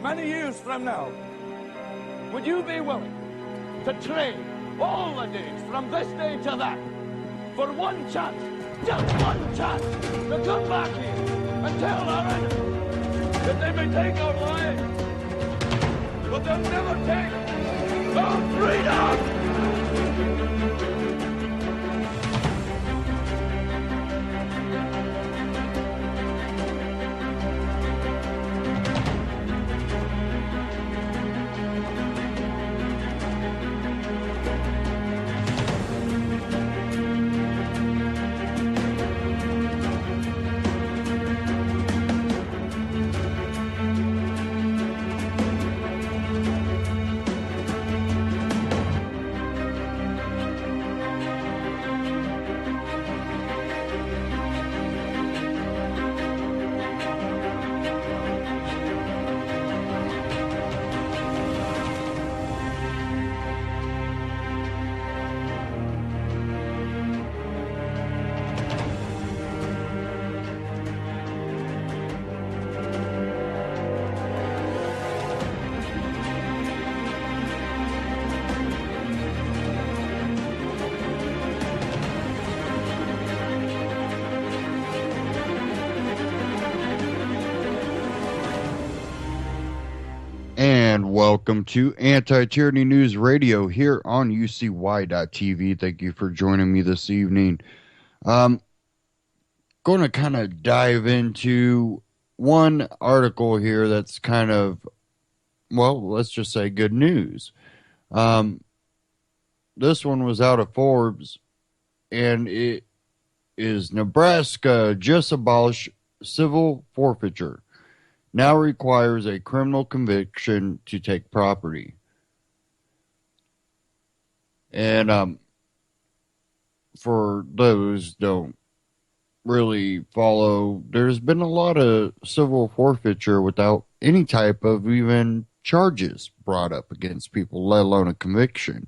many years from now, would you be willing to trade all the days from this day to that for one chance, just one chance, to come back here and tell our enemies that they may take our lives, but they'll never take our freedom? Welcome to Anti-Tyranny News Radio here on UCY.TV. Thank you for joining me this evening. Going to kind of dive into one article here that's kind of, well, let's just say good news. This one was out of Forbes, and it is Nebraska just abolished civil forfeiture. Now requires a criminal conviction to take property. And for those don't really follow, there's been a lot of civil forfeiture without any type of even charges brought up against people, let alone a conviction.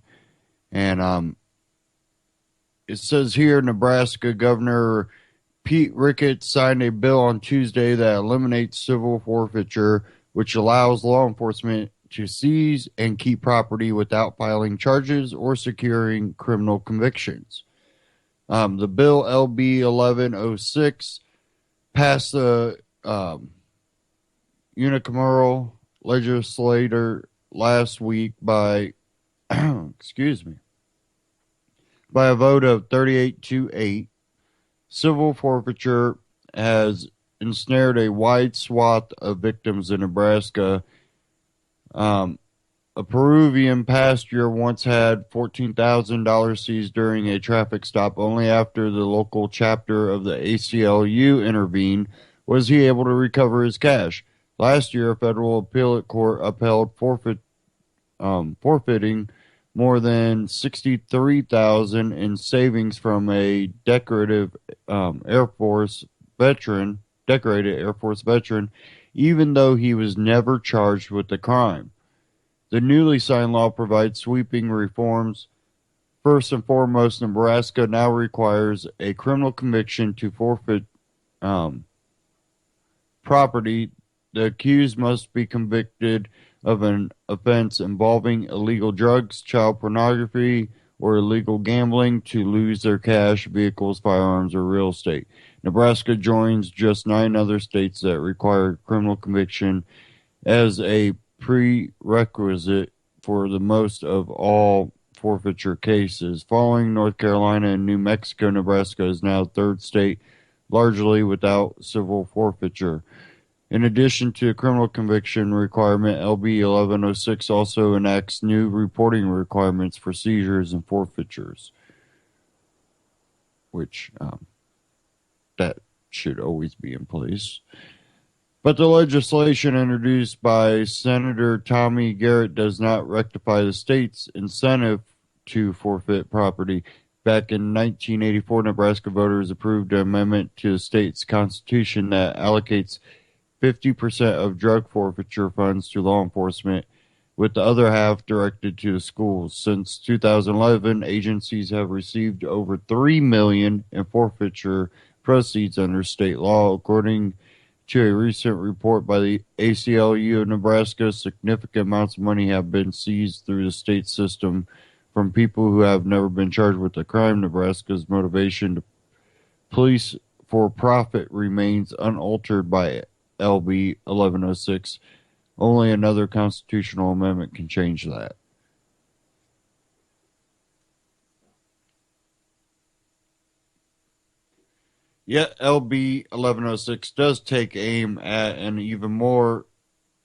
And it says here, Nebraska Governor Pete Ricketts signed a bill on Tuesday that eliminates civil forfeiture, which allows law enforcement to seize and keep property without filing charges or securing criminal convictions. The bill, LB 1106, passed the unicameral legislature last week by, by a vote of 38-8. Civil forfeiture has ensnared a wide swath of victims in Nebraska. A Peruvian passenger once had $14,000 seized during a traffic stop. Only after the local chapter of the ACLU intervened was he able to recover his cash. Last year, a federal appellate court upheld forfeiting more than $63,000 in savings from a decorated Air Force veteran, even though he was never charged with the crime. The newly signed law provides sweeping reforms. First and foremost, Nebraska now requires a criminal conviction to forfeit property. The accused must be convicted of an offense involving illegal drugs, child pornography, or illegal gambling to lose their cash, vehicles, firearms, or real estate. Nebraska joins just 9 other states that require criminal conviction as a prerequisite for the most of all forfeiture cases. Following North Carolina and New Mexico, Nebraska is now third state largely without civil forfeiture. In addition to the criminal conviction requirement, LB 1106 also enacts new reporting requirements for seizures and forfeitures, which that should always be in place. But the legislation introduced by Senator Tommy Garrett does not rectify the state's incentive to forfeit property. Back in 1984, Nebraska voters approved an amendment to the state's constitution that allocates 50% of drug forfeiture funds to law enforcement, with the other half directed to the schools. Since 2011, agencies have received over $3 million in forfeiture proceeds under state law, according to a recent report by the ACLU of Nebraska, significant amounts of money have been seized through the state system from people who have never been charged with a crime. Nebraska's motivation to police for profit remains unaltered by LB 1106. Only another constitutional amendment can change that. Yet LB 1106 does take aim at an even more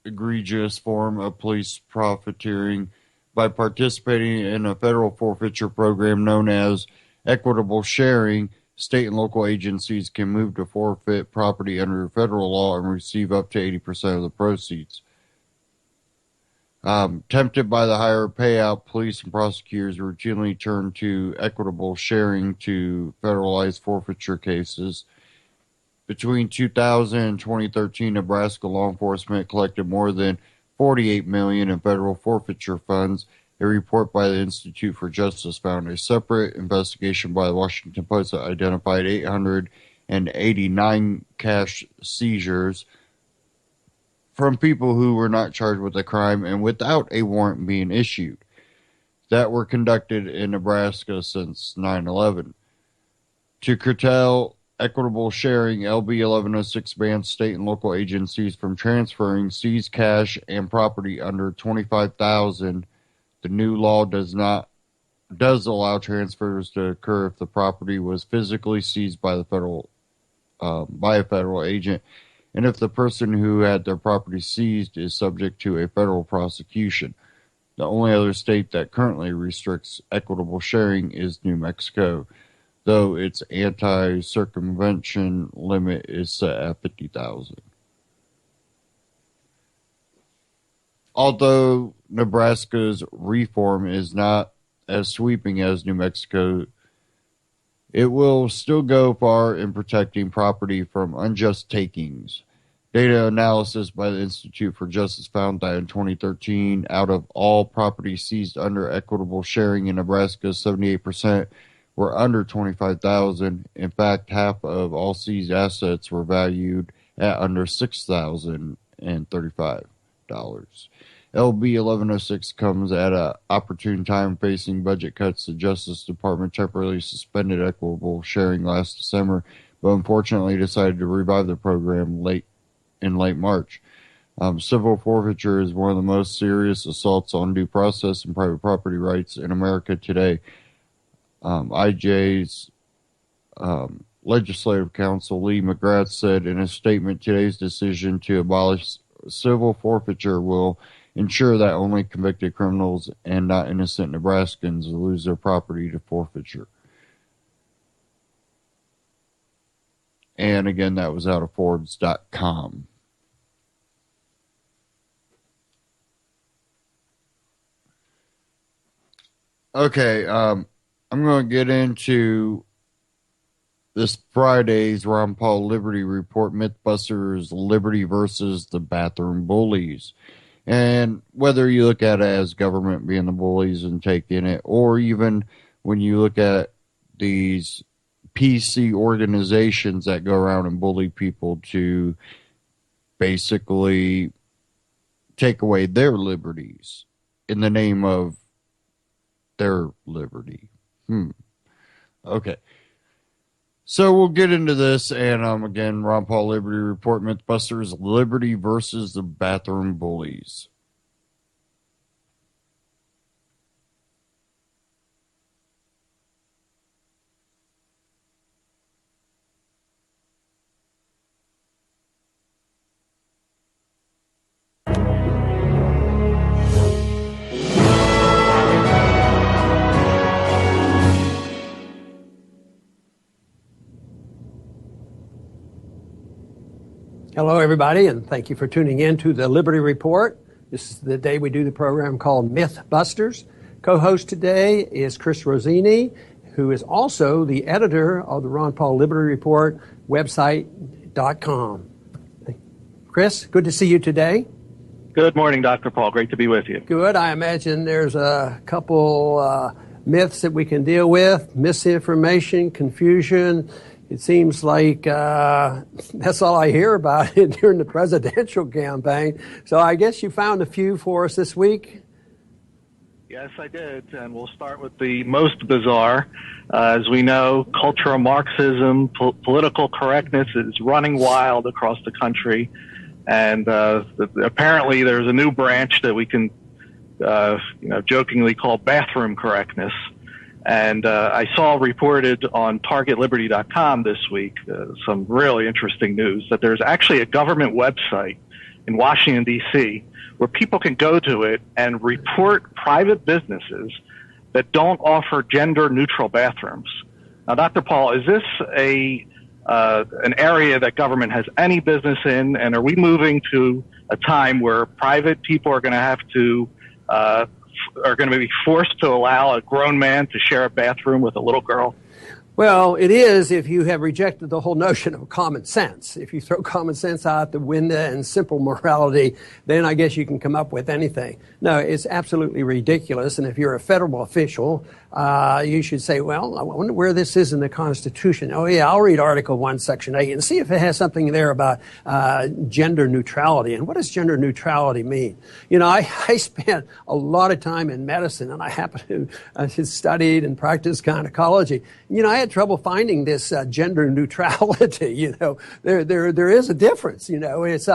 egregious form of police profiteering by participating in a federal forfeiture program known as equitable sharing. State and local agencies can move to forfeit property under federal law and receive up to 80% of the proceeds. Tempted by the higher payout, police and prosecutors routinely turn to equitable sharing to federalize forfeiture cases. Between 2000 and 2013, Nebraska law enforcement collected more than $48 million in federal forfeiture funds. A report by the Institute for Justice found a separate investigation by the Washington Post that identified 889 cash seizures from people who were not charged with a crime and without a warrant being issued that were conducted in Nebraska since 9/11. To curtail equitable sharing, LB 1106 bans state and local agencies from transferring seized cash and property under $25,000. The new law does allow transfers to occur if the property was physically seized by a federal agent, and if the person who had their property seized is subject to a federal prosecution. The only other state that currently restricts equitable sharing is New Mexico, though its anti-circumvention limit is set at $50,000. Although Nebraska's reform is not as sweeping as New Mexico, it will still go far in protecting property from unjust takings. Data analysis by the Institute for Justice found that in 2013, out of all property seized under equitable sharing in Nebraska, 78% were under $25,000. In fact, half of all seized assets were valued at under $6,035. LB 1106 comes at an opportune time facing budget cuts. The Justice Department temporarily suspended equitable sharing last December, but unfortunately decided to revive the program in late March. Civil forfeiture is one of the most serious assaults on due process and private property rights in America today. IJ's Legislative Counsel Lee McGrath said in a statement, today's decision to abolish civil forfeiture will ensure that only convicted criminals and not innocent Nebraskans lose their property to forfeiture. And again, that was out of Forbes.com. Okay, I'm going to get into this Friday's Ron Paul Liberty Report, Mythbusters Liberty versus the Bathroom Bullies. And whether you look at it as government being the bullies and taking it, or even when you look at these PC organizations that go around and bully people to basically take away their liberties in the name of their liberty. Okay. So we'll get into this, and again, Ron Paul Liberty Report, Mythbusters Liberty versus the Bathroom Bullies. Hello, everybody, and thank you for tuning in to the Liberty Report. This is the day we do the program called Mythbusters. Co-host today is Chris Rossini, who is also the editor of the Ron Paul Liberty Report website.com. Chris, good to see you today. Good morning, Dr. Paul. Great to be with you. Good. I imagine there's a couple myths that we can deal with, misinformation, confusion, It seems like that's all I hear about it during the presidential campaign. So I guess you found a few for us this week. Yes, I did, and we'll start with the most bizarre. As we know, cultural Marxism, political correctness is running wild across the country, and apparently there's a new branch that we can, jokingly call bathroom correctness. And I saw reported on TargetLiberty.com this week some really interesting news that there's actually a government website in Washington, D.C., where people can go to it and report private businesses that don't offer gender-neutral bathrooms. Now, Dr. Paul, is this an area that government has any business in, and are we moving to a time where private people are going to have to are going to be forced to allow a grown man to share a bathroom with a little girl? Well, it is if you have rejected the whole notion of common sense. If you throw common sense out the window and simple morality, then I guess you can come up with anything. No, it's absolutely ridiculous. And if you're a federal official, you should say, well, I wonder where this is in the Constitution. Oh, yeah, I'll read Article 1, Section 8 and see if it has something there about gender neutrality. And what does gender neutrality mean? You know, I spent a lot of time in medicine, and I happen to have studied and practiced gynecology. You know, I had trouble finding this gender neutrality. You know, there is a difference. You know, it's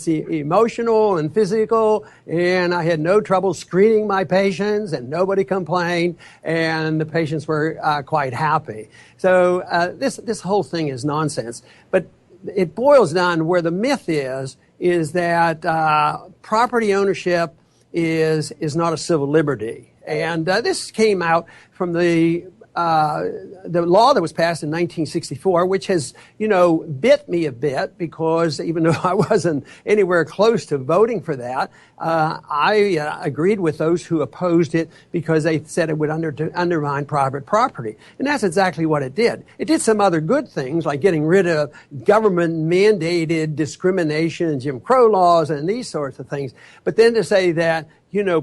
emotional and physical, and I had no trouble screening my patients, and nobody complained, and the patients were quite happy. So this whole thing is nonsense. But it boils down to where the myth is that property ownership is not a civil liberty, and this came out from the law that was passed in 1964, which has, bit me a bit because even though I wasn't anywhere close to voting for that, I agreed with those who opposed it because they said it would undermine private property. And that's exactly what it did. It did some other good things like getting rid of government-mandated discrimination and Jim Crow laws and these sorts of things. But then to say that,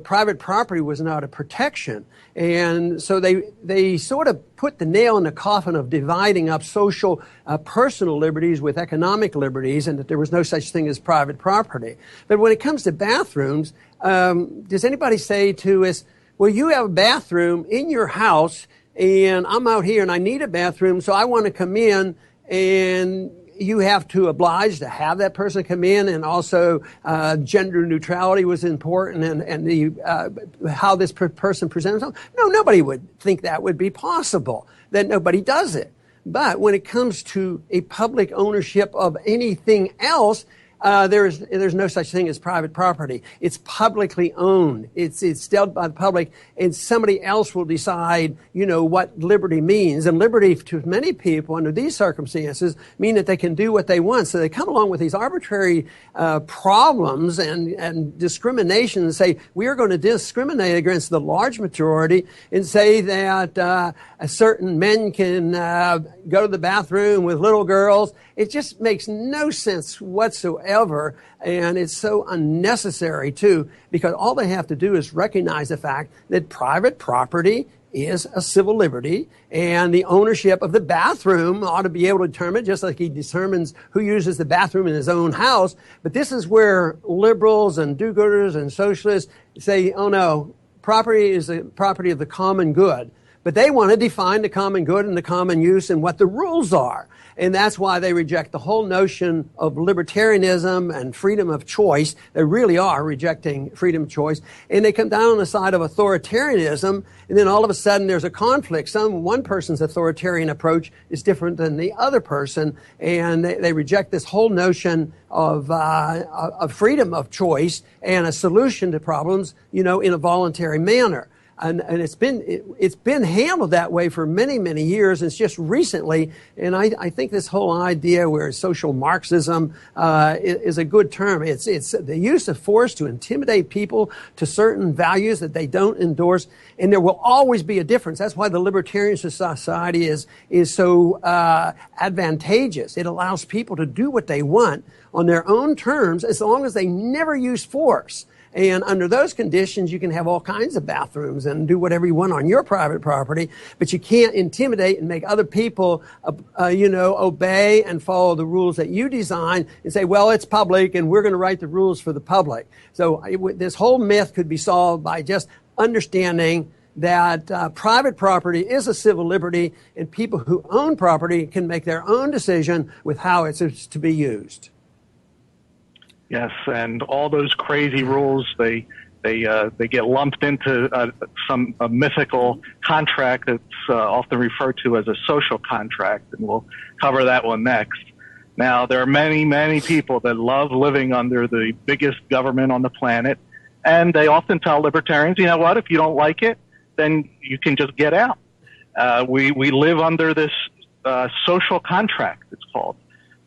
private property was not a protection. And so they sort of put the nail in the coffin of dividing up social, personal liberties with economic liberties, and that there was no such thing as private property. But when it comes to bathrooms, does anybody say to us, well, you have a bathroom in your house, and I'm out here and I need a bathroom, so I want to come in, and you have to oblige to have that person come in, and also gender neutrality was important, and the how this person presents himself. No, nobody would think that would be possible, that nobody does it. But when it comes to a public ownership of anything else, there's no such thing as private property. It's publicly owned. It's dealt by the public, and somebody else will decide, what liberty means. And liberty to many people under these circumstances mean that they can do what they want. So they come along with these arbitrary problems and discrimination and say, we are going to discriminate against the large majority and say that certain men can go to the bathroom with little girls. It just makes no sense whatsoever, and it's so unnecessary, too, because all they have to do is recognize the fact that private property is a civil liberty, and the ownership of the bathroom ought to be able to determine, just like he determines who uses the bathroom in his own house. But this is where liberals and do-gooders and socialists say, oh, no, property is the property of the common good. But they want to define the common good and the common use and what the rules are. And that's why they reject the whole notion of libertarianism and freedom of choice. They really are rejecting freedom of choice. And they come down on the side of authoritarianism, and then all of a sudden there's a conflict. One person's authoritarian approach is different than the other person, and they reject this whole notion of freedom of choice and a solution to problems, in a voluntary manner. And it's been handled that way for many, many years. It's just recently, and I think this whole idea where social Marxism is a good term. It's the use of force to intimidate people to certain values that they don't endorse, and there will always be a difference. That's why the libertarian society is so advantageous. It allows people to do what they want on their own terms as long as they never use force. And under those conditions, you can have all kinds of bathrooms and do whatever you want on your private property, but you can't intimidate and make other people, obey and follow the rules that you design and say, well, it's public and we're going to write the rules for the public. So this whole myth could be solved by just understanding that private property is a civil liberty, and people who own property can make their own decision with how it's to be used. Yes, and all those crazy rules, they get lumped into a mythical contract that's often referred to as a social contract, and we'll cover that one next. Now, there are many, many people that love living under the biggest government on the planet, and they often tell libertarians, you know what, if you don't like it, then you can just get out. We live under this social contract, it's called.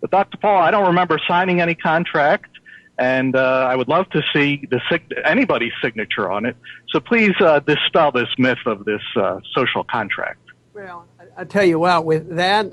But Dr. Paul, I don't remember signing any contract, and I would love to see anybody's signature on it. So please dispel this myth of this social contract. Well, I tell you what, with that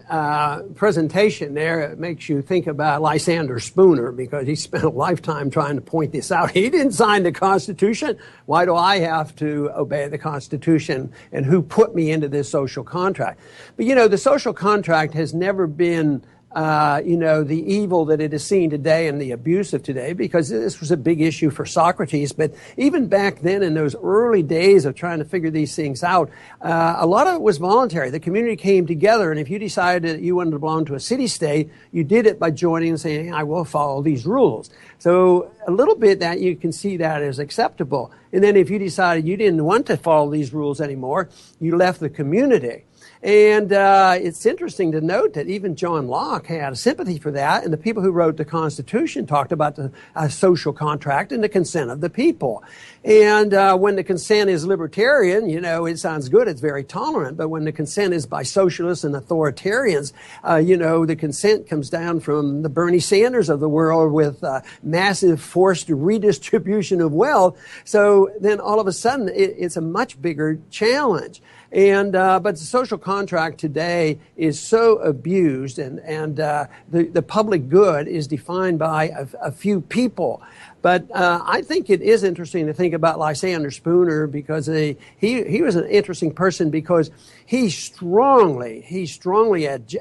presentation there, it makes you think about Lysander Spooner, because he spent a lifetime trying to point this out. He didn't sign the Constitution. Why do I have to obey the Constitution? And who put me into this social contract? But, the social contract has never been the evil that it is seen today and the abuse of today, because this was a big issue for Socrates. But even back then, in those early days of trying to figure these things out, a lot of it was voluntary. The community came together, and if you decided that you wanted to belong to a city-state, you did it by joining and saying, I will follow these rules. So a little bit that you can see that as acceptable. And then if you decided you didn't want to follow these rules anymore, you left the community. And it's interesting to note that even John Locke had a sympathy for that, and the people who wrote the Constitution talked about the social contract and the consent of the people. And when the consent is libertarian, it sounds good, it's very tolerant, but when the consent is by socialists and authoritarians, the consent comes down from the Bernie Sanders of the world with massive forced redistribution of wealth. So then all of a sudden, it's a much bigger challenge. And but the social contract today is so abused, and the public good is defined by a few people. But I think it is interesting to think about Lysander Spooner, because he was an interesting person, because he strongly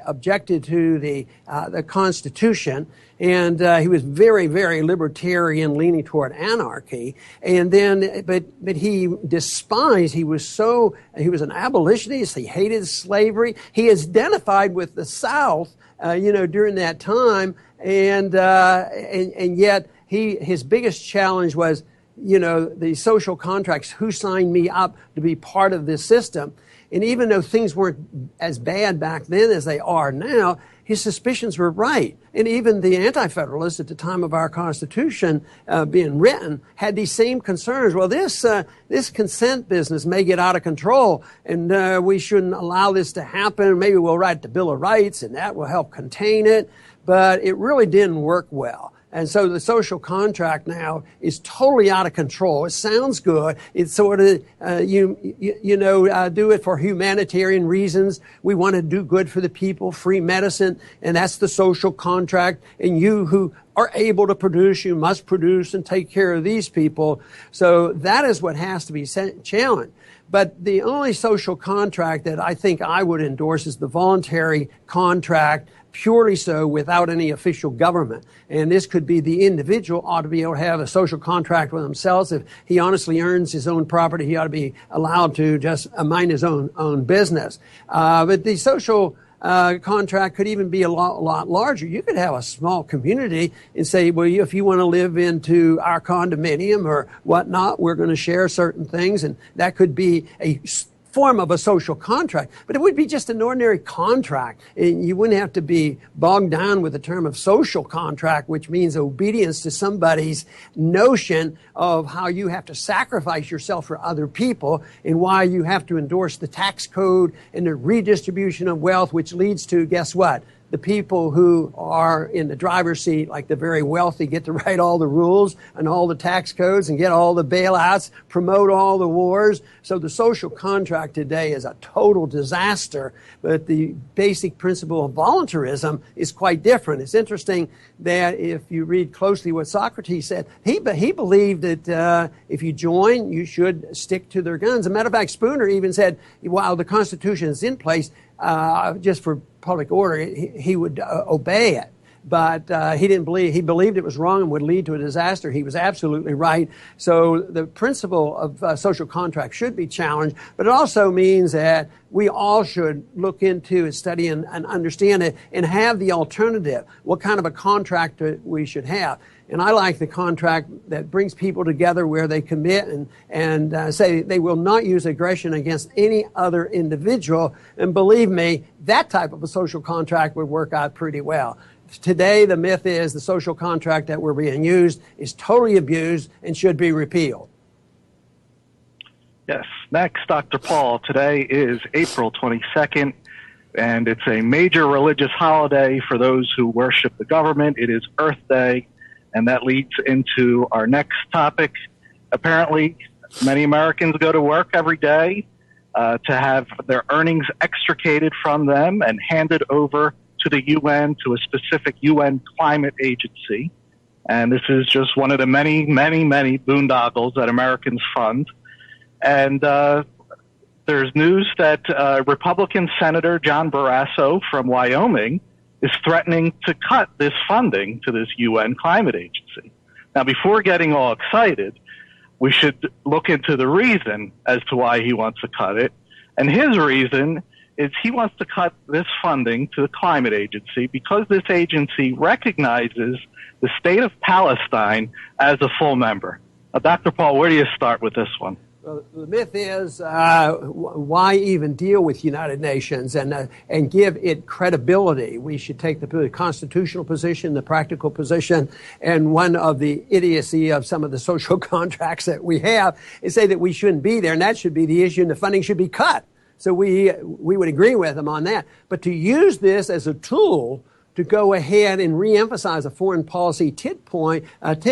objected to the Constitution. And he was very, very libertarian, leaning toward anarchy. And then, but he despised. He was an abolitionist. He hated slavery. He identified with the South, during that time. And yet his biggest challenge was, the social contracts. Who signed me up to be part of this system? And even though things weren't as bad back then as they are now, his suspicions were right. And even the Anti-Federalists at the time of our Constitution being written had these same concerns. Well, this consent business may get out of control, and we shouldn't allow this to happen. Maybe we'll write the Bill of Rights, and that will help contain it. But it really didn't work well. And so the social contract now is totally out of control. It sounds good. It's sort of, do it for humanitarian reasons. We want to do good for the people, free medicine, and that's the social contract. And you who are able to produce, you must produce and take care of these people. So that is what has to be challenged. But the only social contract that I think I would endorse is the voluntary contract, purely so, without any official government. And this could be the individual ought to be able to have a social contract with themselves. If he honestly earns his own property, he ought to be allowed to just mind his own business. But the social contract could even be a lot larger. You could have a small community and say, well, if you want to live into our condominium or whatnot, we're going to share certain things. And that could be a form of a social contract, but it would be just an ordinary contract. And you wouldn't have to be bogged down with the term of social contract, which means obedience to somebody's notion of how you have to sacrifice yourself for other people and why you have to endorse the tax code and the redistribution of wealth, which leads to, guess what? the people who are in the driver's seat, like the very wealthy, get to write all the rules and all the tax codes and get all the bailouts, promote all the wars. So the social contract today is a total disaster, but the basic principle of voluntarism is quite different. It's interesting that if you read closely what Socrates said, he believed that if you join, you should stick to their guns. As a matter of fact, Spooner even said, while the Constitution is in place, just for public order, he would obey it. But he believed it was wrong and would lead to a disaster. He was absolutely right. So the principle of social contract should be challenged, but it also means that we all should look into and study and understand it and have the alternative, what kind of a contract we should have. And I like the contract that brings people together where they commit and say they will not use aggression against any other individual. And believe me, that type of a social contract would work out pretty well. Today, the myth is the social contract that we're being used is totally abused and should be repealed. Yes. Next, Dr. Paul. Today is April 22nd, and it's a major religious holiday for those who worship the government. It is Earth Day, and that leads into our next topic. Apparently, many Americans go to work every day to have their earnings extricated from them and handed over to the UN, to a specific UN climate agency. And this is just one of the many, many, many boondoggles that Americans fund. And there's news that Republican Senator John Barrasso from Wyoming is threatening to cut this funding to this UN climate agency. Now, before getting all excited, we should look into the reason as to why he wants to cut it. And his reason is he wants to cut this funding to the climate agency because this agency recognizes the state of Palestine as a full member. Dr. Paul, where do you start with this one? Well, the myth is why even deal with United Nations and give it credibility? We should take the constitutional position, the practical position, and one of the idiocy of some of the social contracts that we have is say that we shouldn't be there, and that should be the issue, and the funding should be cut. So we would agree with them on that. But to use this as a tool to go ahead and reemphasize a foreign policy tip point, that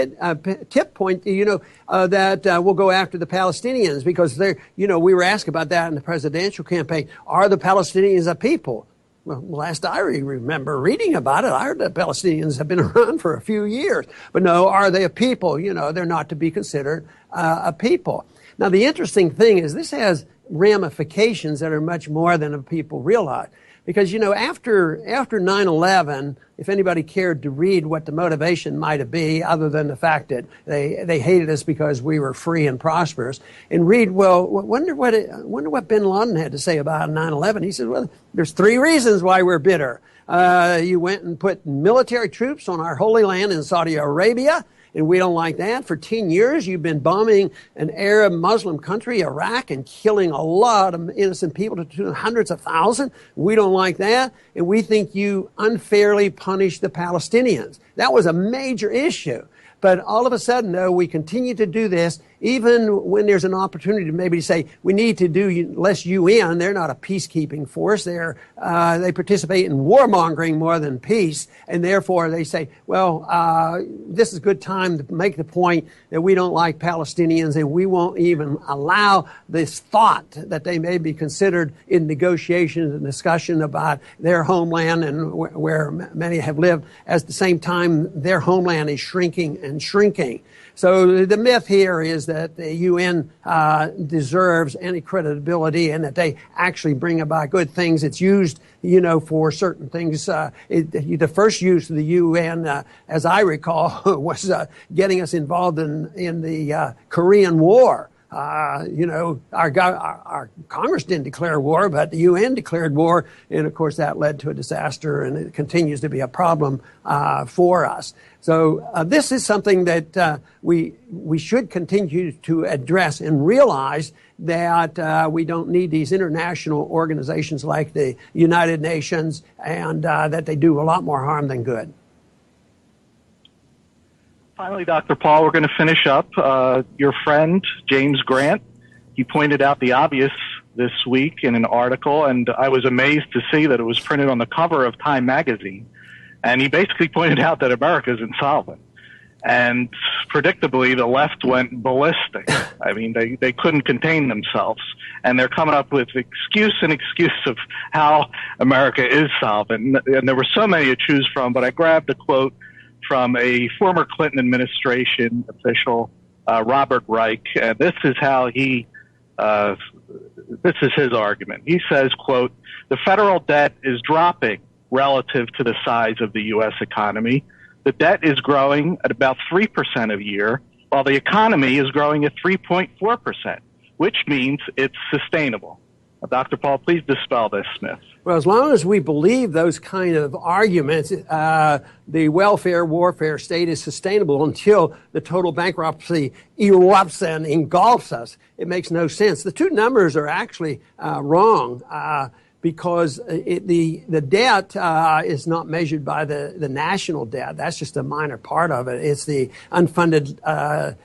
we'll go after the Palestinians because we were asked about that in the presidential campaign. Are the Palestinians a people? Well, last I remember reading about it, I heard that Palestinians have been around for a few years. But no, are they a people? They're not to be considered a people. Now, the interesting thing is this has ramifications that are much more than people realize. Because, after 9/11, if anybody cared to read what the motivation might be, other than the fact that they hated us because we were free and prosperous, and read, wonder what bin Laden had to say about 9/11. He said, well, there's 3 reasons why we're bitter. You went and put military troops on our holy land in Saudi Arabia, and we don't like that. For 10 years, you've been bombing an Arab Muslim country, Iraq, and killing a lot of innocent people to hundreds of thousands. We don't like that. And we think you unfairly punished the Palestinians. That was a major issue. But all of a sudden, though, we continue to do this, even when there's an opportunity to maybe say we need to do less UN. They're not a peacekeeping force. They participate in warmongering more than peace, and therefore they say, well, this is a good time to make the point that we don't like Palestinians, and we won't even allow this thought that they may be considered in negotiations and discussion about their homeland and where many have lived. At the same time, their homeland is shrinking and shrinking. So the myth here is that the UN deserves any credibility and that they actually bring about good things. It's used, for certain things. The first use of the UN, as I recall, was getting us involved in the Korean War. Our Congress didn't declare war, but the UN declared war, and of course that led to a disaster, and it continues to be a problem for us. So this is something that we should continue to address and realize that we don't need these international organizations like the United Nations, and that they do a lot more harm than good. Finally, Dr. Paul, we're going to finish up. Your friend, James Grant, he pointed out the obvious this week in an article, and I was amazed to see that it was printed on the cover of Time magazine. And he basically pointed out that America is insolvent. And predictably, the left went ballistic. I mean, they couldn't contain themselves. And they're coming up with excuse of how America is solvent. And there were so many to choose from, but I grabbed a quote from a former Clinton administration official, Robert Reich. And this is how this is his argument. He says, quote, "The federal debt is dropping relative to the size of the U.S. economy. The debt is growing at about 3% a year, while the economy is growing at 3.4%, which means it's sustainable." Dr. Paul, please dispel this myth. Well, as long as we believe those kind of arguments, the welfare warfare state is sustainable until the total bankruptcy erupts and engulfs us. It makes no sense. The two numbers are actually wrong. Because the debt is not measured by the national debt. That's just a minor part of it. It's the unfunded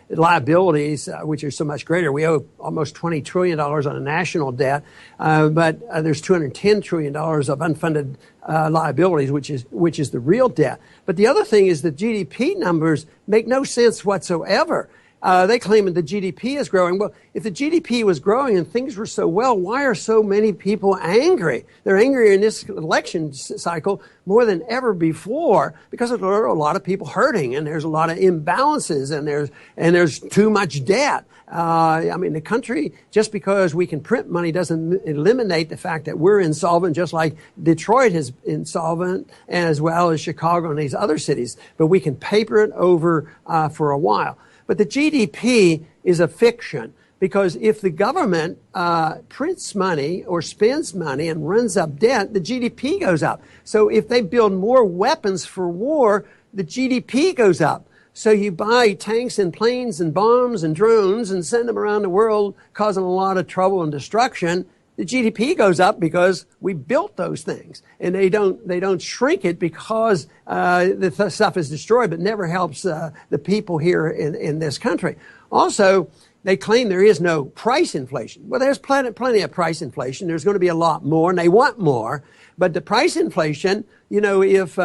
liabilities, which are so much greater. We owe almost $20 trillion on a national debt, but there's $210 trillion of unfunded liabilities, which is the real debt. But the other thing is the GDP numbers make no sense whatsoever. They claim that the GDP is growing. Well, if the GDP was growing and things were so well, why are so many people angry? They're angry in this election cycle more than ever before because there are a lot of people hurting and there's a lot of imbalances and there's too much debt. I mean, the country, just because we can print money doesn't eliminate the fact that we're insolvent, just like Detroit is insolvent, as well as Chicago and these other cities. But we can paper it over for a while. But the GDP is a fiction because if the government prints money or spends money and runs up debt, the GDP goes up. So if they build more weapons for war, the GDP goes up. So you buy tanks and planes and bombs and drones and send them around the world, causing a lot of trouble and destruction. The GDP goes up because we built those things, and they don't shrink it because the stuff is destroyed, but never helps the people here in this country. Also, they claim there is no price inflation. Well, there's plenty of price inflation. There's going to be a lot more, and they want more. But the price inflation, you know, if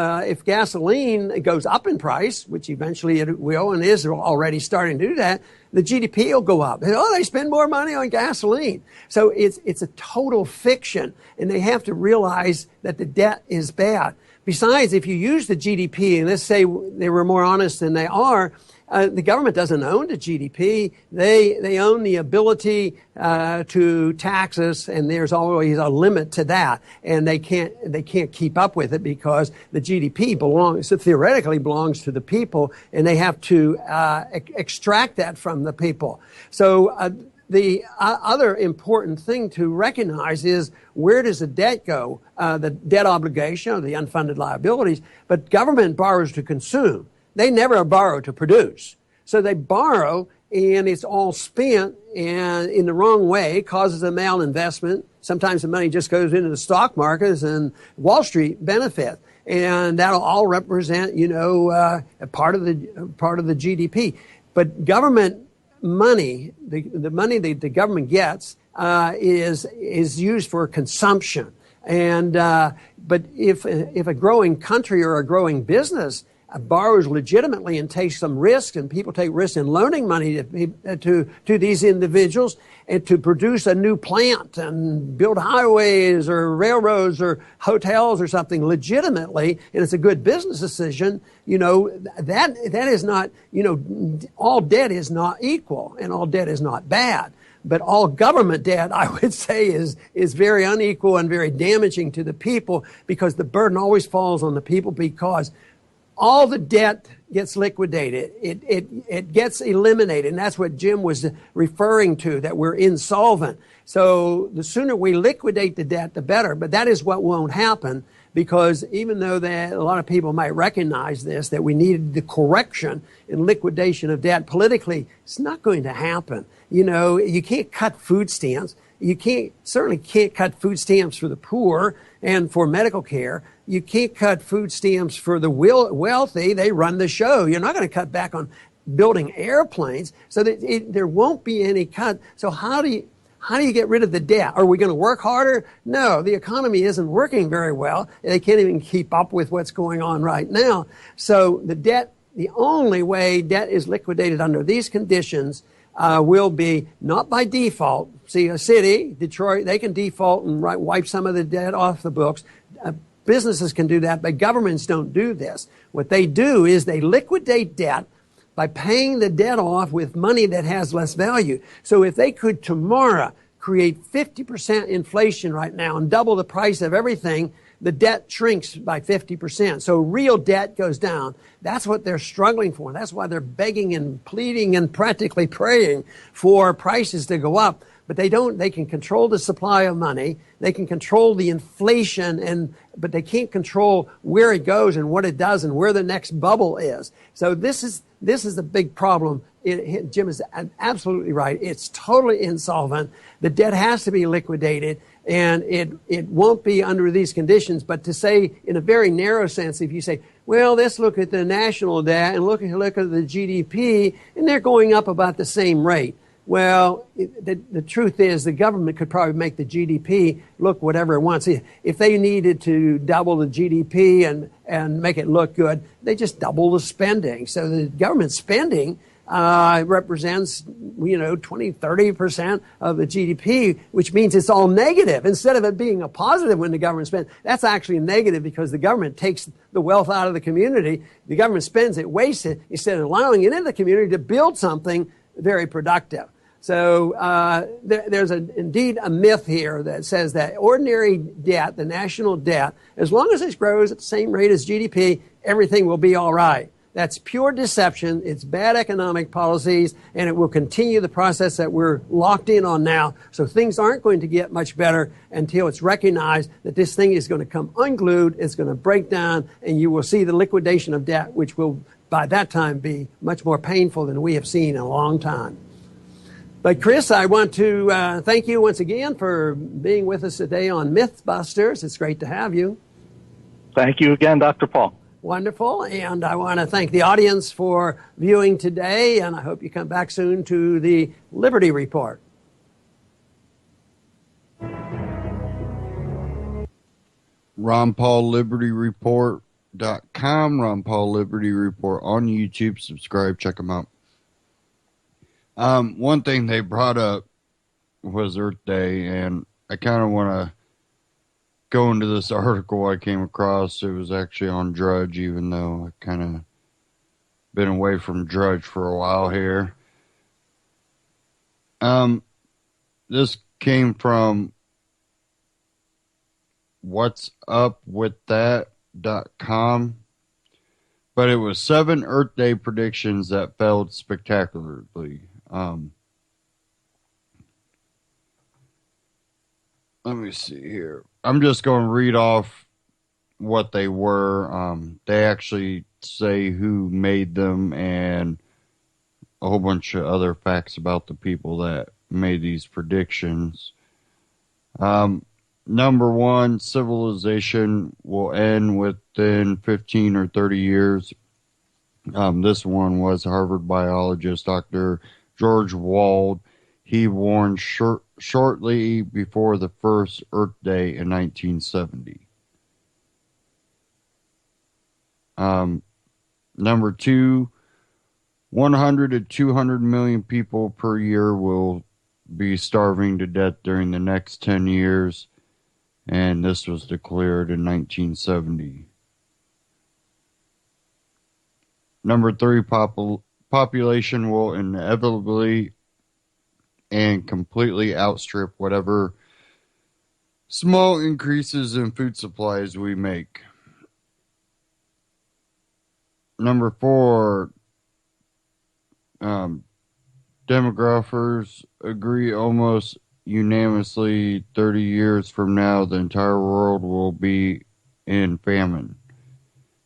gasoline goes up in price, which eventually it will and is already starting to do that, the GDP will go up. Oh, they spend more money on gasoline. So it's a total fiction, and they have to realize that the debt is bad. Besides, if you use the GDP, and let's say they were more honest than they are, the government doesn't own the GDP. They own the ability to tax us, and there's always a limit to that. And they can't keep up with it because the GDP theoretically belongs to the people, and they have to extract that from the people. So the other important thing to recognize is where does the debt go? The debt obligation or the unfunded liabilities, but government borrows to consume. They never borrow to produce. So they borrow and it's all spent and in the wrong way, causes a malinvestment. Sometimes the money just goes into the stock markets and Wall Street benefit. And that'll all represent, a part of the GDP. But government money, the money that the government gets, is used for consumption. And, but if a growing country or a growing business borrows legitimately and takes some risk, and people take risks in loaning money to these individuals and to produce a new plant and build highways or railroads or hotels or something legitimately, and it's a good business decision, that is not, all debt is not equal and all debt is not bad. But all government debt, I would say, is very unequal and very damaging to the people because the burden always falls on the people because all the debt gets liquidated. It gets eliminated. And that's what Jim was referring to, that we're insolvent. So the sooner we liquidate the debt, the better. But that is what won't happen because even though that a lot of people might recognize this, that we needed the correction and liquidation of debt politically, it's not going to happen. You can't cut food stamps. You certainly can't cut food stamps for the poor and for medical care. You can't cut food stamps for the wealthy. They run the show. You're not going to cut back on building airplanes. So that there won't be any cut. So how do How do you get rid of the debt? Are we going to work harder? No, the economy isn't working very well. They can't even keep up with what's going on right now. So the only way debt is liquidated under these conditions will be not by default. See, a city, Detroit, they can default and wipe some of the debt off the books. Businesses can do that, but governments don't do this. What they do is they liquidate debt by paying the debt off with money that has less value. So if they could tomorrow create 50% inflation right now and double the price of everything, the debt shrinks by 50%. So real debt goes down. That's what they're struggling for. That's why they're begging and pleading and practically praying for prices to go up. But they can control the supply of money. They can control the inflation, but they can't control where it goes and what it does and where the next bubble is. So this is the big problem. Jim is absolutely right. It's totally insolvent. The debt has to be liquidated, and it won't be under these conditions. But to say in a very narrow sense, if you say, well, let's look at the national debt and look at the GDP, and they're going up about the same rate. Well, the truth is the government could probably make the GDP look whatever it wants. If they needed to double the GDP and make it look good, they just double the spending. So the government spending represents, 20-30% of the GDP, which means it's all negative. Instead of it being a positive when the government spends, that's actually negative because the government takes the wealth out of the community. The government spends it, wastes it, instead of allowing it in the community to build something very productive. So there's indeed a myth here that says that ordinary debt, the national debt, as long as it grows at the same rate as GDP, everything will be all right. That's pure deception. It's bad economic policies, and it will continue the process that we're locked in on now. So things aren't going to get much better until it's recognized that this thing is going to come unglued, it's going to break down, and you will see the liquidation of debt, which will by that time be much more painful than we have seen in a long time. But Chris, I want to thank you once again for being with us today on Mythbusters. It's great to have you. Thank you again, Dr. Paul. Wonderful. And I want to thank the audience for viewing today, and I hope you come back soon to the Liberty Report. Ron Paul Liberty Report.com, Ron Paul Liberty Report on YouTube. Subscribe, check them out. One thing they brought up was Earth Day, and I kind of want to go into this article I came across. It was actually on Drudge, even though I kind of been away from Drudge for a while here. This came from whatsupwiththat.com, but it was 7 Earth Day predictions that failed spectacularly. Let me see here. I'm just going to read off what they were. They actually say who made them and a whole bunch of other facts about the people that made these predictions. Number 1, civilization will end within 15 or 30 years. This one was Harvard biologist Dr. George Wald. He warned shortly before the first Earth Day in 1970. Number 2, 100 to 200 million people per year will be starving to death during the next 10 years. And this was declared in 1970. Number 3, population will inevitably and completely outstrip whatever small increases in food supplies we make. Number 4, demographers agree almost unanimously 30 years from now the entire world will be in famine.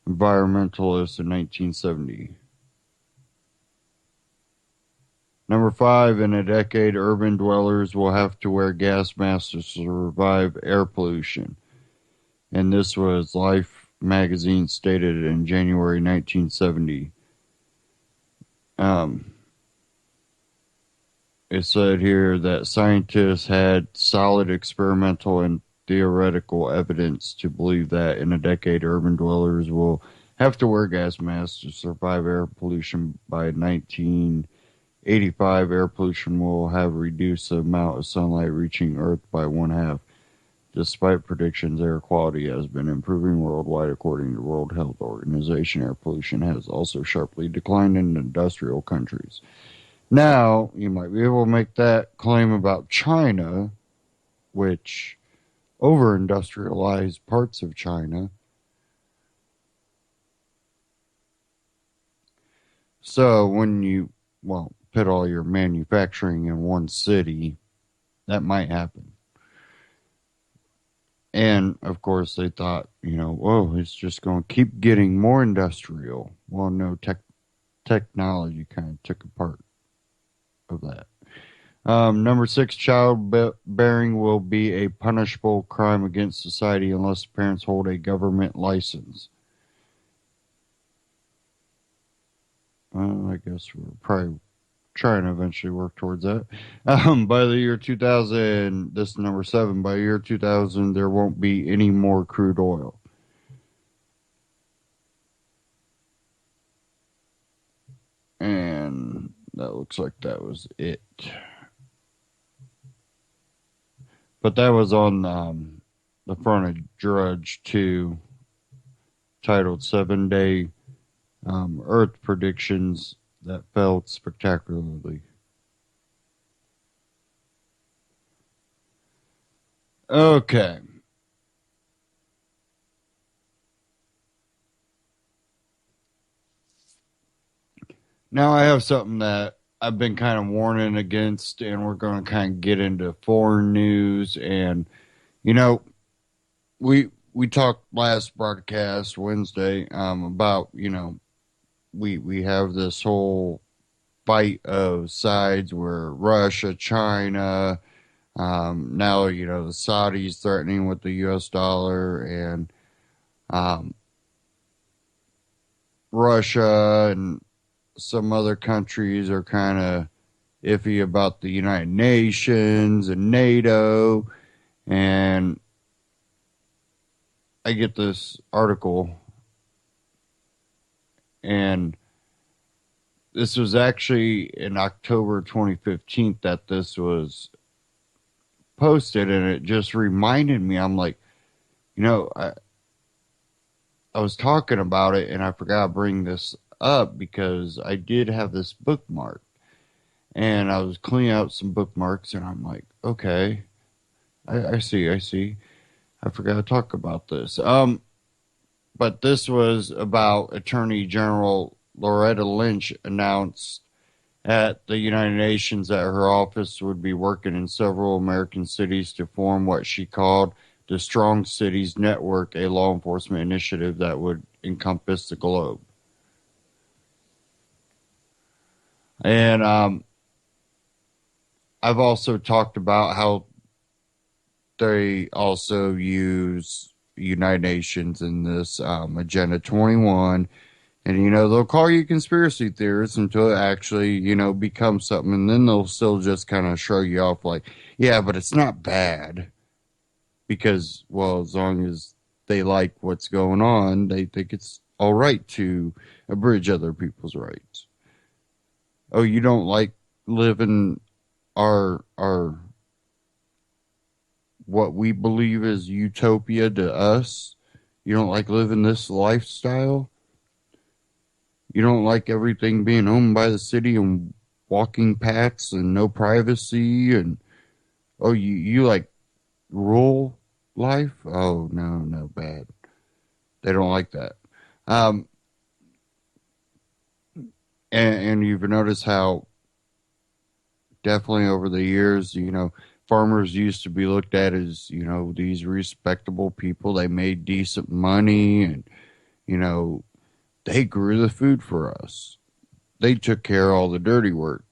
Environmentalists in 1970. Number 5, in a decade, urban dwellers will have to wear gas masks to survive air pollution. And this was Life magazine stated in January 1970. it said here that scientists had solid experimental and theoretical evidence to believe that in a decade, urban dwellers will have to wear gas masks to survive air pollution. By 1985, air pollution will have reduced the amount of sunlight reaching Earth by one half. Despite predictions, air quality has been improving worldwide. According to the World Health Organization, air pollution has also sharply declined in industrial countries. Now, you might be able to make that claim about China, which over-industrialized parts of China. So when you, put all your manufacturing in one city, that might happen. And, of course, they thought, it's just going to keep getting more industrial. Well, no, technology kind of took a part of that. Number 6, childbearing will be a punishable crime against society unless parents hold a government license. Well, I guess we're probably trying to eventually work towards that. By the year 2000, this is number 7, by year 2000, there won't be any more crude oil. And that looks like that was it. But that was on the front of Drudge 2, titled 7-Day Earth Predictions That Failed Spectacularly. Okay. Now I have something that I've been kind of warning against, and we're going to kind of get into foreign news. And, we talked last broadcast Wednesday about, we have this whole fight of sides where Russia, China, now, the Saudis threatening with the U.S. dollar, and Russia and some other countries are kind of iffy about the United Nations and NATO. And I get this article, and this was actually in October 2015 that this was posted, and it just reminded me. I'm like, I was talking about it, and I forgot to bring this up because I did have this bookmark, and I was cleaning out some bookmarks, and I'm like, okay, I see. I forgot to talk about this. But this was about Attorney General Loretta Lynch announced at the United Nations that her office would be working in several American cities to form what she called the Strong Cities Network, a law enforcement initiative that would encompass the globe. And I've also talked about how they also use United Nations in this Agenda 21. And, they'll call you conspiracy theorists until it actually, becomes something. And then they'll still just kind of shrug you off like, yeah, but it's not bad. Because, as long as they like what's going on, they think it's all right to abridge other people's rights. Oh, you don't like living our what we believe is utopia to us? You don't like living this lifestyle? You don't like everything being owned by the city and walking paths and no privacy? And you like rural life? Oh, no, bad. They don't like that. And you've noticed how definitely over the years, farmers used to be looked at as, these respectable people. They made decent money, and, they grew the food for us. They took care of all the dirty work.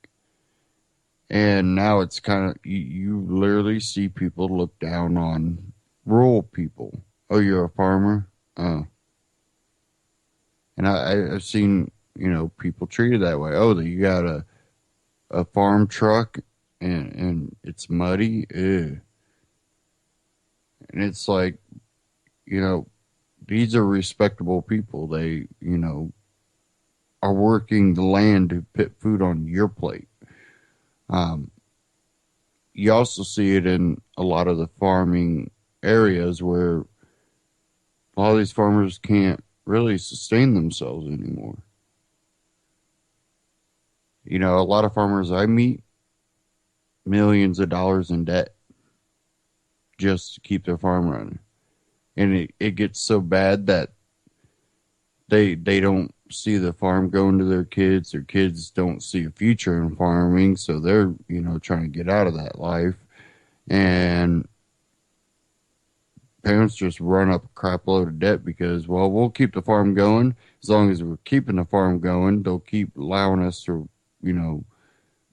And now it's kind of, you literally see people look down on rural people. Oh, you're a farmer? Oh. And I've seen, people treated that way. Oh, you got a farm truck? and it's muddy. Ew. And it's like, these are respectable people. They, are working the land to put food on your plate. You also see it in a lot of the farming areas where a lot of these farmers can't really sustain themselves anymore. A lot of farmers I meet, millions of dollars in debt just to keep their farm running. And it gets so bad that they don't see the farm going to their kids. Their kids don't see a future in farming, so they're, trying to get out of that life. And parents just run up a crap load of debt because, well, we'll keep the farm going. As long as we're keeping the farm going, they'll keep allowing us to,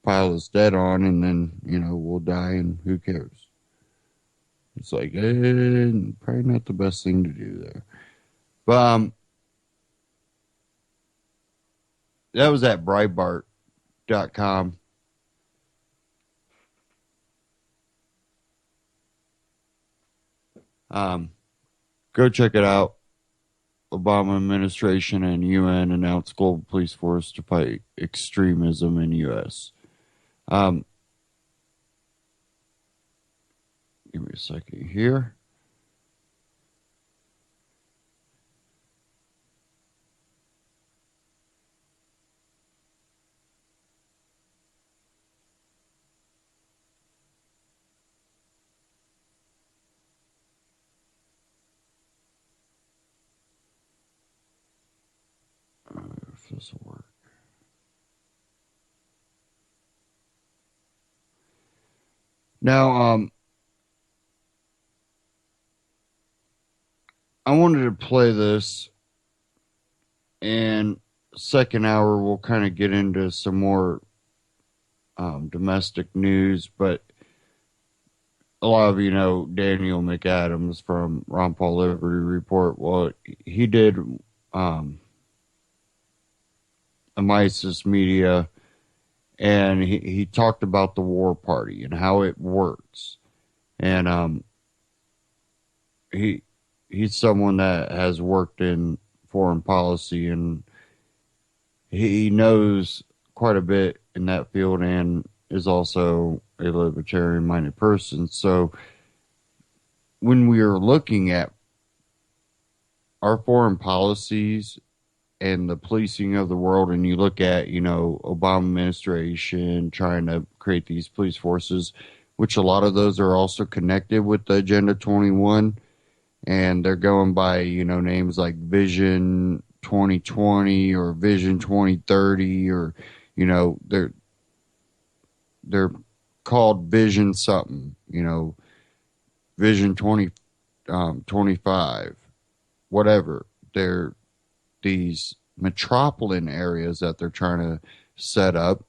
pile this debt on, and then, we'll die, and who cares? It's like, probably not the best thing to do there. But that was at Breitbart.com. Go check it out. Obama administration and UN announced global police force to fight extremism in U.S. Give me a second here. If this will work. Now, I wanted to play this, and second hour we'll kind of get into some more domestic news, but a lot of you know Daniel McAdams from Ron Paul Liberty Report. Well, he did a Mises Media, and he talked about the war party and how it works. And he's someone that has worked in foreign policy, and he knows quite a bit in that field and is also a libertarian-minded person. So when we are looking at our foreign policies and the policing of the world, and you look at, Obama administration trying to create these police forces, which a lot of those are also connected with the Agenda 21, and they're going by, names like Vision 2020 or Vision 2030, or, they're called Vision something, Vision 2025, whatever. They're these metropolitan areas that they're trying to set up,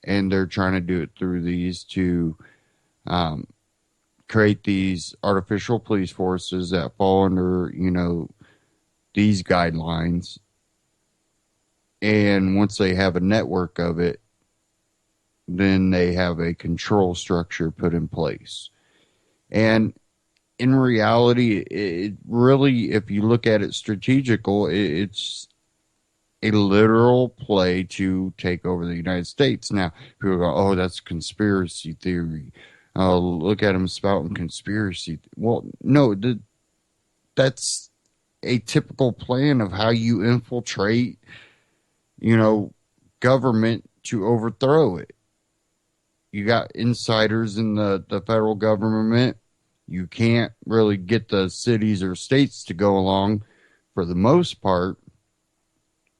and they're trying to do it through these to create these artificial police forces that fall under, these guidelines. And once they have a network of it, then they have a control structure put in place. And in reality, it really, if you look at it strategical, it's a literal play to take over the United States. Now, people go, oh, that's conspiracy theory. Look at him spouting conspiracy. Well, no, that's a typical plan of how you infiltrate, government to overthrow it. You got insiders in the federal government. You can't really get the cities or states to go along for the most part.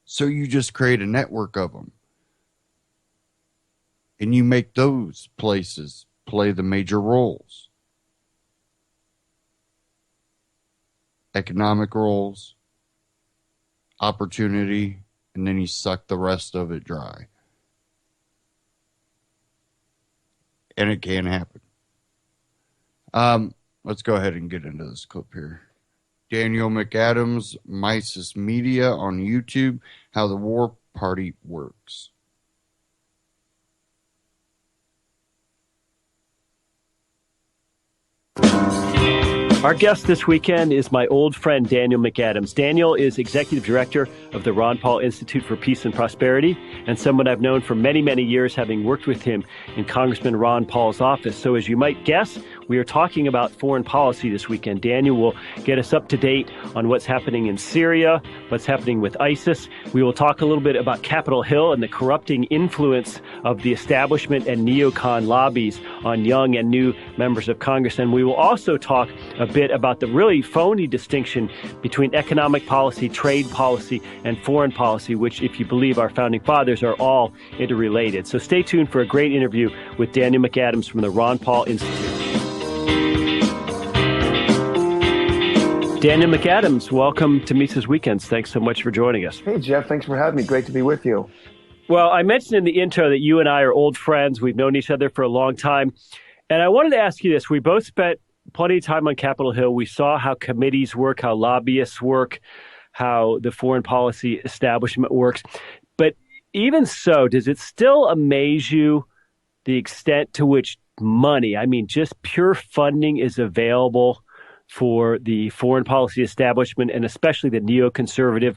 So you just create a network of them. And you make those places play the major roles. Economic roles, opportunity, and then you suck the rest of it dry. And it can happen. Let's go ahead and get into this clip here. Daniel McAdams, Mises Media on YouTube, how the war party works. Our guest this weekend is my old friend, Daniel McAdams. Daniel is executive director of the Ron Paul Institute for Peace and Prosperity, and someone I've known for many, many years, having worked with him in Congressman Ron Paul's office. So as you might guess, we are talking about foreign policy this weekend. Daniel will get us up to date on what's happening in Syria, what's happening with ISIS. We will talk a little bit about Capitol Hill and the corrupting influence of the establishment and neocon lobbies on young and new members of Congress. And we will also talk a bit about the really phony distinction between economic policy, trade policy, and foreign policy, which, if you believe our founding fathers, are all interrelated. So stay tuned for a great interview with Daniel McAdams from the Ron Paul Institute. Daniel McAdams, welcome to Mises Weekends. Thanks so much for joining us. Hey, Jeff. Thanks for having me. Great to be with you. Well, I mentioned in the intro that you and I are old friends. We've known each other for a long time. And I wanted to ask you this. We both spent plenty of time on Capitol Hill. We saw how committees work, how lobbyists work, how the foreign policy establishment works. But even so, does it still amaze you the extent to which money, I mean, just pure funding, is available for the foreign policy establishment and especially the neoconservative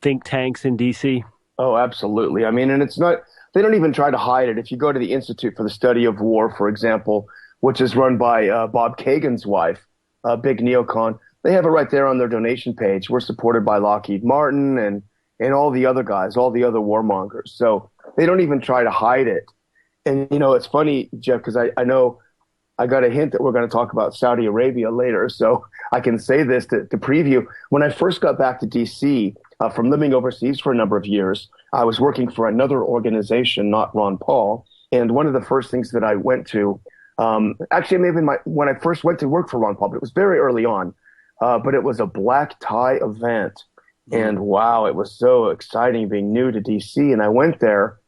think tanks in D.C.? Oh, absolutely. I mean, and it's not, they don't even try to hide it. If you go to the Institute for the Study of War, for example, which is run by Bob Kagan's wife, a big neocon, they have it right there on their donation page. We're supported by Lockheed Martin and all the other guys, all the other warmongers. So they don't even try to hide it. And, you know, it's funny, Jeff, because I know I got a hint that we're going to talk about Saudi Arabia later, so I can say this to preview. When I first got back to D.C. From living overseas for a number of years, I was working for another organization, not Ron Paul, and one of the first things that I went to, actually maybe when I first went to work for Ron Paul, but it was very early on, but it was a black tie event, and wow, it was so exciting being new to D.C., and I went there,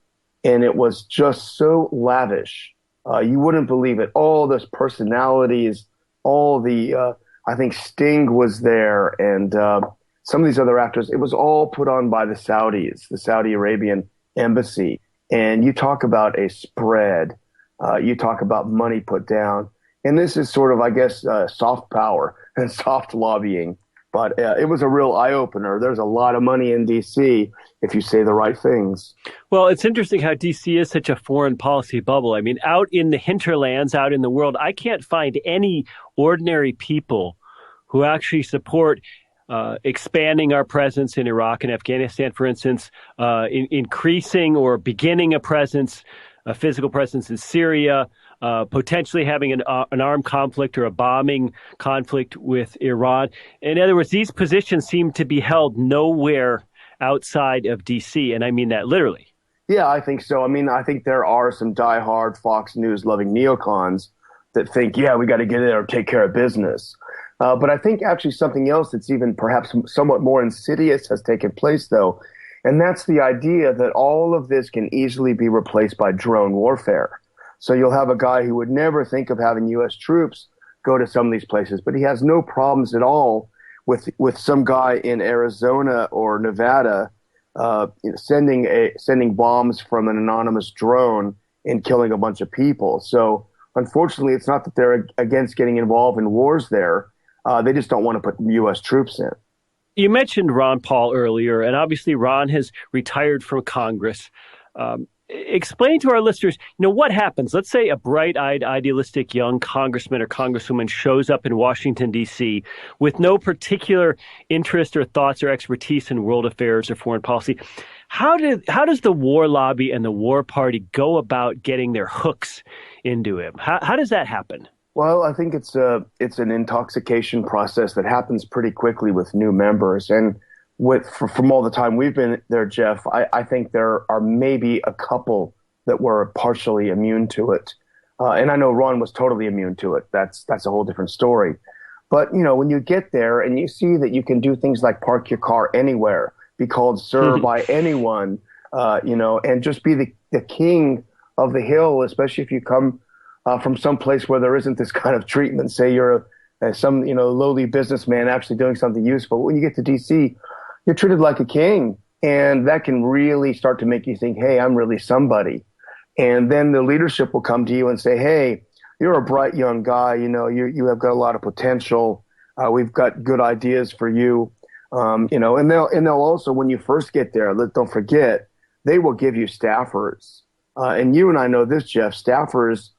and it was just so lavish. You wouldn't believe it. All those personalities, all the, I think Sting was there, and some of these other actors. It was all put on by the Saudis, the Saudi Arabian embassy. And you talk about a spread. You talk about money put down. And this is sort of, I guess, soft power and soft lobbying. But it was a real eye-opener. There's a lot of money in D.C. if you say the right things. Well, it's interesting how D.C. is such a foreign policy bubble. I mean, out in the hinterlands, out in the world, I can't find any ordinary people who actually support expanding our presence in Iraq and Afghanistan, for instance, increasing or beginning a presence, a physical presence in Syria, potentially having an armed conflict or a bombing conflict with Iran. In other words, these positions seem to be held nowhere outside of D.C., and I mean that literally. Yeah, I think so. I mean, I think there are some diehard Fox News-loving neocons that think, yeah, we got to get in there and take care of business. But I think actually something else that's even perhaps somewhat more insidious has taken place, though, and that's the idea that all of this can easily be replaced by drone warfare. So you'll have a guy who would never think of having U.S. troops go to some of these places, but he has no problems at all with some guy in Arizona or Nevada sending bombs from an anonymous drone and killing a bunch of people. So unfortunately, it's not that they're against getting involved in wars there. They just don't want to put U.S. troops in. You mentioned Ron Paul earlier, and obviously Ron has retired from Congress. Explain to our listeners, what happens? Let's say a bright-eyed, idealistic young congressman or congresswoman shows up in Washington, D.C. with no particular interest or thoughts or expertise in world affairs or foreign policy. How does the war lobby and the war party go about getting their hooks into him? How does that happen? Well, I think it's an intoxication process that happens pretty quickly with new members. And from all the time we've been there, Jeff, I think there are maybe a couple that were partially immune to it. And I know Ron was totally immune to it. That's a whole different story. But, when you get there and you see that you can do things like park your car anywhere, be called sir by anyone, and just be the king of the hill, especially if you come from some place where there isn't this kind of treatment. Say you're some lowly businessman actually doing something useful. When you get to D.C., you're treated like a king, and that can really start to make you think, hey, I'm really somebody. And then the leadership will come to you and say, hey, you're a bright young guy. You have got a lot of potential. We've got good ideas for you. And they'll also, when you first get there, don't forget, they will give you staffers. And you and I know this, Jeff, staffers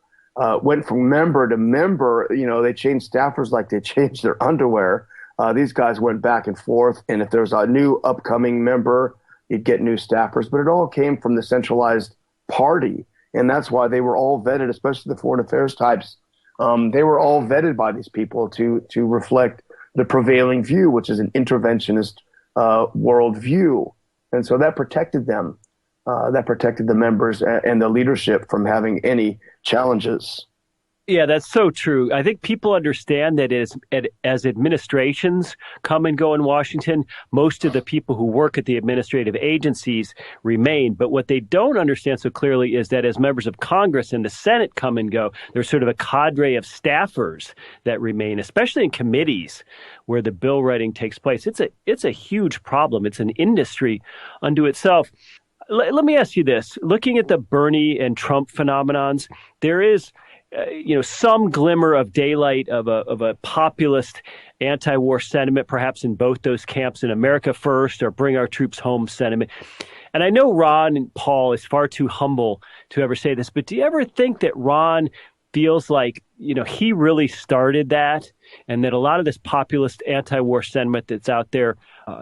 went from member to member. They changed staffers like they changed their underwear. These guys went back and forth. And if there's a new upcoming member, you'd get new staffers. But it all came from the centralized party. And that's why they were all vetted, especially the foreign affairs types. They were all vetted by these people to reflect the prevailing view, which is an interventionist worldview. And so that protected them. That protected the members and the leadership from having any challenges. Yeah, that's so true. I think people understand that as administrations come and go in Washington, most of the people who work at the administrative agencies remain. But what they don't understand so clearly is that as members of Congress and the Senate come and go, there's sort of a cadre of staffers that remain, especially in committees where the bill writing takes place. It's a huge problem. It's an industry unto itself. Let me ask you this. Looking at the Bernie and Trump phenomenons, there is some glimmer of daylight of a populist anti-war sentiment, perhaps in both those camps, in America first or bring our troops home sentiment. And I know Ron Paul is far too humble to ever say this, but do you ever think that Ron feels like, he really started that and that a lot of this populist anti-war sentiment that's out there,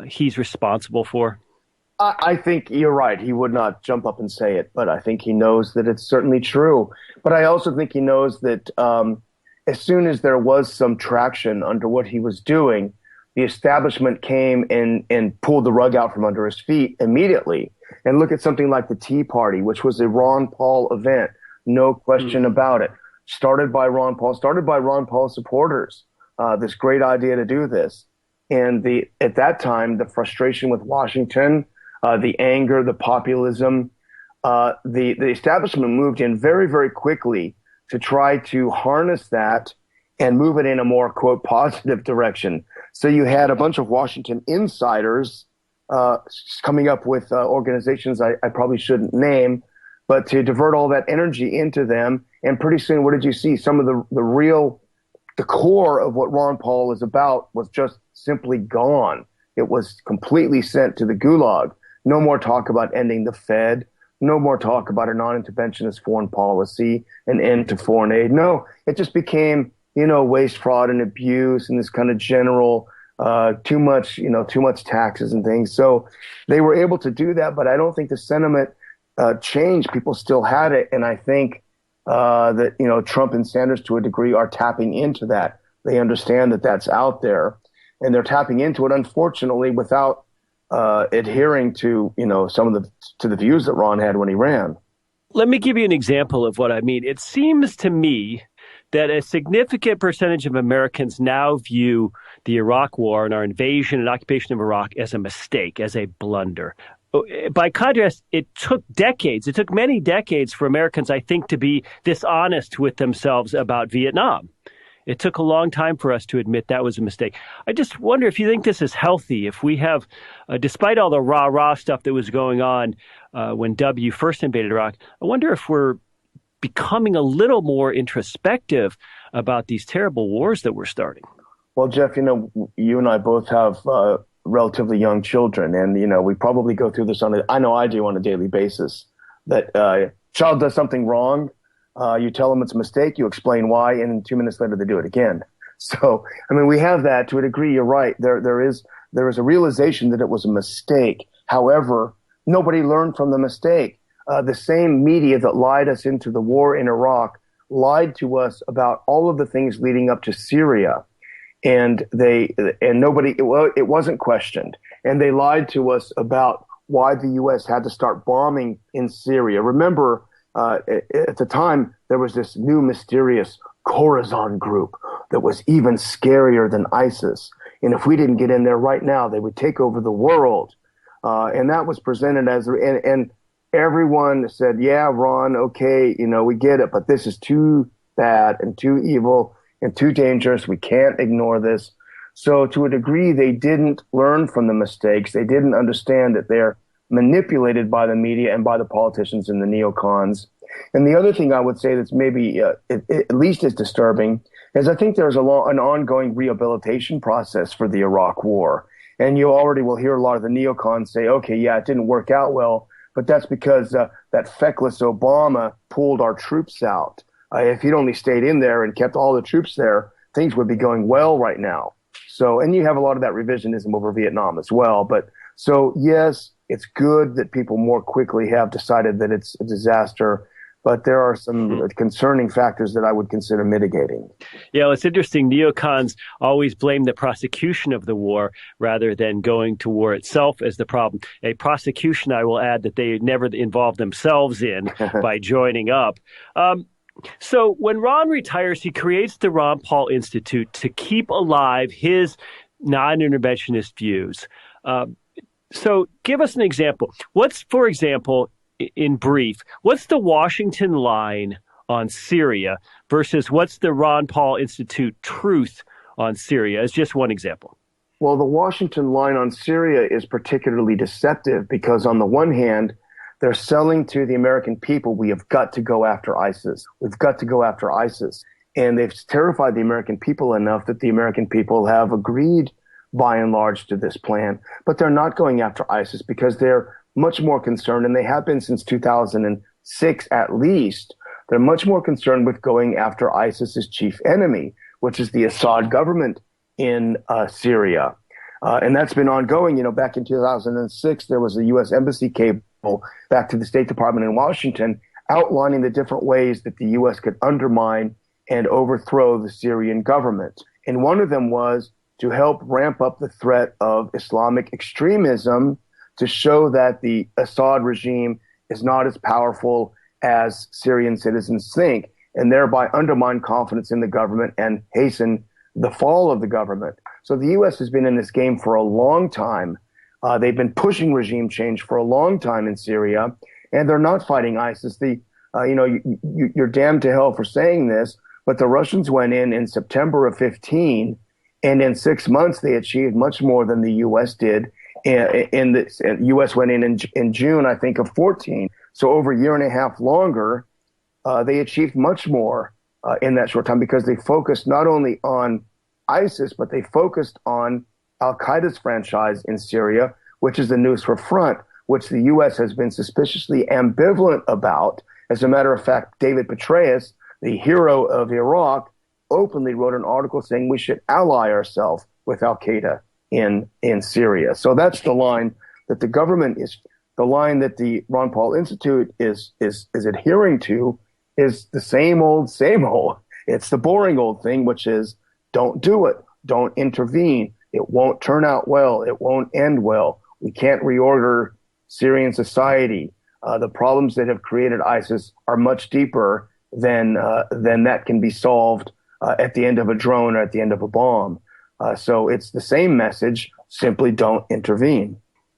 he's responsible for? I think you're right. He would not jump up and say it, but I think he knows that it's certainly true. But I also think he knows that as soon as there was some traction under what he was doing, the establishment came and pulled the rug out from under his feet immediately. And look at something like the Tea Party, which was a Ron Paul event, no question about it. Started by Ron Paul supporters. This great idea to do this. And at that time, the frustration with Washington, the anger, the populism, the establishment moved in very, very quickly to try to harness that and move it in a more, quote, positive direction. So you had a bunch of Washington insiders coming up with organizations I probably shouldn't name, but to divert all that energy into them. And pretty soon, what did you see? Some of the core of what Ron Paul is about was just simply gone. It was completely sent to the gulag. No more talk about ending the Fed. No more talk about a non-interventionist foreign policy, an end to foreign aid. No, it just became, waste, fraud, and abuse, and this kind of general, too much taxes and things. So they were able to do that, but I don't think the sentiment changed. People still had it, and I think that Trump and Sanders, to a degree, are tapping into that. They understand that that's out there, and they're tapping into it, unfortunately, without adhering to some of the views that Ron had when he ran. Let me give you an example of what I mean. It seems to me that a significant percentage of Americans now view the Iraq War and our invasion and occupation of Iraq as a mistake, as a blunder. By contrast, it took many decades for Americans, I think, to be dishonest with themselves about Vietnam. It took a long time for us to admit that was a mistake. I just wonder if you think this is healthy, if we have, despite all the rah-rah stuff that was going on when W first invaded Iraq, I wonder if we're becoming a little more introspective about these terrible wars that we're starting. Well, Jeff, you and I both have relatively young children, and, we probably go through this I know I do on a daily basis, that child does something wrong. You tell them it's a mistake, you explain why, and 2 minutes later they do it again. So, we have that to a degree. You're right. There is a realization that it was a mistake. However, nobody learned from the mistake. The same media that lied us into the war in Iraq lied to us about all of the things leading up to Syria, and it wasn't questioned. And they lied to us about why the U.S. had to start bombing in Syria. Remember, at the time, there was this new mysterious Khorasan group that was even scarier than ISIS. And if we didn't get in there right now, they would take over the world. And that was presented as, and everyone said, yeah, Ron, okay, we get it, but this is too bad and too evil and too dangerous. We can't ignore this. So to a degree, they didn't learn from the mistakes. They didn't understand that they're manipulated by the media and by the politicians and the neocons. And the other thing I would say that's maybe at least as disturbing is I think there's an ongoing rehabilitation process for the Iraq War. And you already will hear a lot of the neocons say, okay, yeah, it didn't work out well, but that's because that feckless Obama pulled our troops out. If he'd only stayed in there and kept all the troops there, things would be going well right now. So, and you have a lot of that revisionism over Vietnam as well. But so, yes, it's good that people more quickly have decided that it's a disaster, but there are some concerning factors that I would consider mitigating. Yeah, well, it's interesting. Neocons always blame the prosecution of the war rather than going to war itself as the problem. A prosecution, I will add, that they never involved themselves in by joining up. So when Ron retires, he creates the Ron Paul Institute to keep alive his non-interventionist views. So give us an example. For example, in brief, what's the Washington line on Syria versus what's the Ron Paul Institute truth on Syria as just one example? Well, the Washington line on Syria is particularly deceptive because on the one hand, they're selling to the American people, we have got to go after ISIS. We've got to go after ISIS. And they've terrified the American people enough that the American people have agreed by and large to this plan. But they're not going after ISIS because they're much more concerned, and they have been since 2006 at least. They're much more concerned with going after ISIS's chief enemy, which is the Assad government in Syria. And that's been ongoing. You know, back in 2006, there was a U.S. embassy cable back to the State Department in Washington outlining the different ways that the U.S. could undermine and overthrow the Syrian government. And one of them was to help ramp up the threat of Islamic extremism to show that the Assad regime is not as powerful as Syrian citizens think, and thereby undermine confidence in the government and hasten the fall of the government. So the U.S. has been in this game for a long time. They've been pushing regime change for a long time in Syria, and they're not fighting ISIS. You're damned to hell for saying this, but the Russians went in September of 15, and in 6 months they achieved much more than the U.S. did. The U.S. went in June, I think, of 14. So over a year and a half longer, they achieved much more in that short time because they focused not only on ISIS, but they focused on Al-Qaeda's franchise in Syria, which is the Nusra Front, which the U.S. has been suspiciously ambivalent about. As a matter of fact, David Petraeus, the hero of Iraq, openly wrote an article saying we should ally ourselves with Al-Qaeda in Syria. So that's the line that the government is, the line that the Ron Paul Institute is adhering to is the same old. It's the boring old thing, which is don't do it, don't intervene. It won't turn out well. It won't end well. We can't reorder Syrian society. The problems that have created ISIS are much deeper than that can be solved at the end of a drone or at the end of a bomb. So it's the same message, simply don't intervene.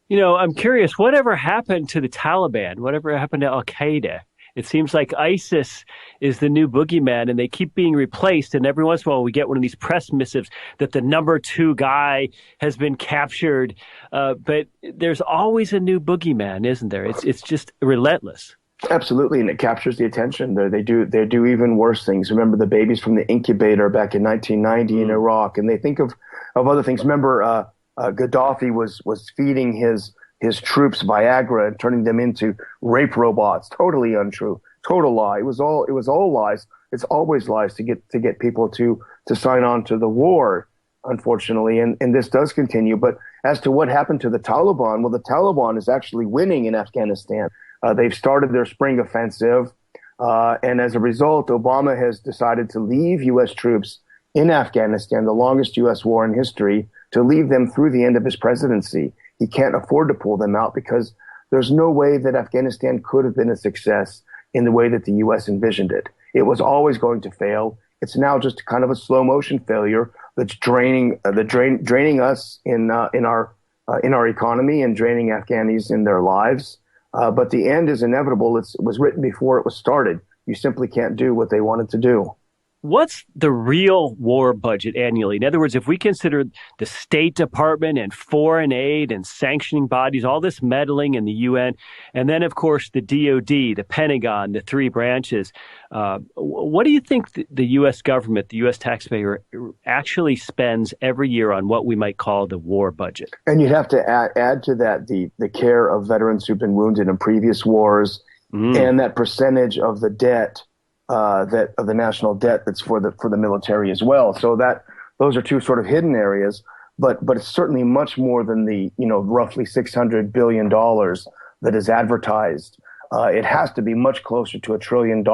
You know, I'm curious, whatever happened to the Taliban? Whatever happened to Al-Qaeda? It seems like ISIS is the new boogeyman, and they keep being replaced. And every once in a while, we get one of these press missives that the number 2 guy has been captured. But there's always a new boogeyman, isn't there? It's just relentless. Absolutely, and it captures the attention. They do even worse things. Remember the babies from the incubator back in 1990 in Iraq, and they think of other things. Remember, Gaddafi was feeding his troops Viagra and turning them into rape robots. Totally untrue. Total lie. It was all lies. It's always lies to get people to sign on to the war, unfortunately. And this does continue. But as to what happened to the Taliban, well, the Taliban is actually winning in Afghanistan. They've started their spring offensive. And as a result, Obama has decided to leave U.S. troops in Afghanistan, the longest U.S. war in history, to leave them through the end of his presidency. He can't afford to pull them out because there's no way that Afghanistan could have been a success in the way that the U.S. envisioned it. It was always going to fail. It's now just kind of a slow motion failure that's draining us in our economy and draining Afghanis in their lives. But the end is inevitable. It was written before it was started. You simply can't do what they wanted to do. What's the real war budget annually? In other words, if we consider the State Department and foreign aid and sanctioning bodies, all this meddling in the UN, and then, of course, the DoD, the Pentagon, the three branches, what do you think the U.S. government, the U.S. taxpayer, actually spends every year on what we might call the war budget? And you'd have to add to that the care of veterans who've been wounded in previous wars, and that percentage of the debt that of the national debt that's for the military as well. So that those are two sort of hidden areas, but it's certainly much more than the roughly $600 billion that is advertised. It has to be much closer to $1 trillion.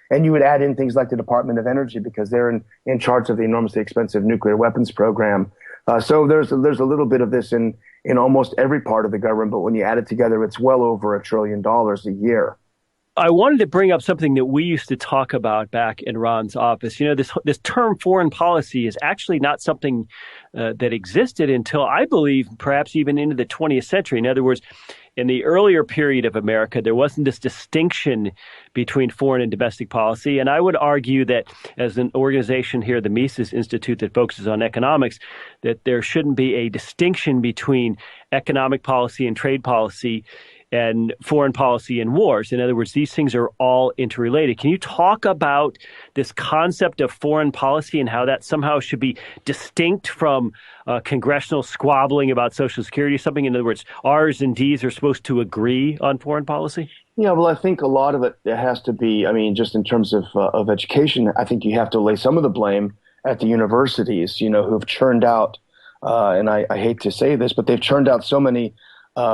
And you would add in things like the Department of Energy because they're in charge of the enormously expensive nuclear weapons program. So there's a little bit of this in almost every part of the government, but when you add it together, it's well over $1 trillion a year. I wanted to bring up something that we used to talk about back in Ron's office. This term foreign policy is actually not something that existed until, I believe, perhaps even into the 20th century. In other words, in the earlier period of America, there wasn't this distinction between foreign and domestic policy. And I would argue that as an organization here, the Mises Institute that focuses on economics, that there shouldn't be a distinction between economic policy and trade policy and foreign policy and wars. In other words, these things are all interrelated. Can you talk about this concept of foreign policy and how that somehow should be distinct from congressional squabbling about Social Security or something? In other words, R's and D's are supposed to agree on foreign policy? Yeah, well, I think a lot of it has to be, just in terms of education, I think you have to lay some of the blame at the universities, who've churned out, and I hate to say this, but they've churned out so many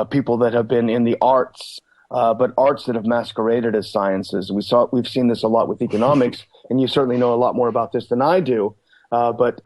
people that have been in the arts, but arts that have masqueraded as sciences. We've seen this a lot with economics, and you certainly know a lot more about this than I do. But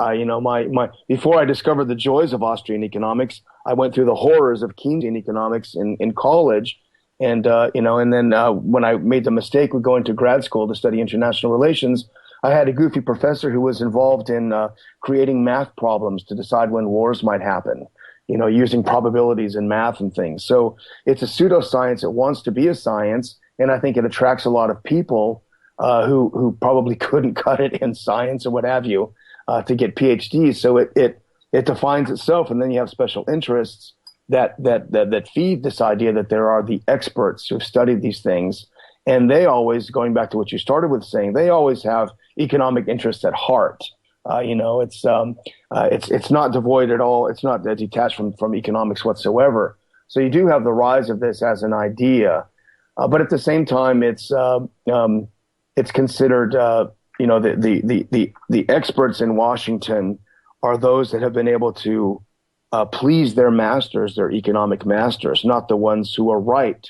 before I discovered the joys of Austrian economics, I went through the horrors of Keynesian economics in college, and then when I made the mistake of going to grad school to study international relations, I had a goofy professor who was involved in creating math problems to decide when wars might happen. Using probabilities in math and things. So it's a pseudoscience. It wants to be a science. And I think it attracts a lot of people who probably couldn't cut it in science or what have you to get PhDs. So it defines itself. And then you have special interests that feed this idea that there are the experts who've studied these things. And they always, going back to what you started with saying, they always have economic interests at heart. It's not devoid at all. It's not detached from economics whatsoever. So you do have the rise of this as an idea, but at the same time, it's considered. The experts in Washington are those that have been able to please their masters, their economic masters, not the ones who are right.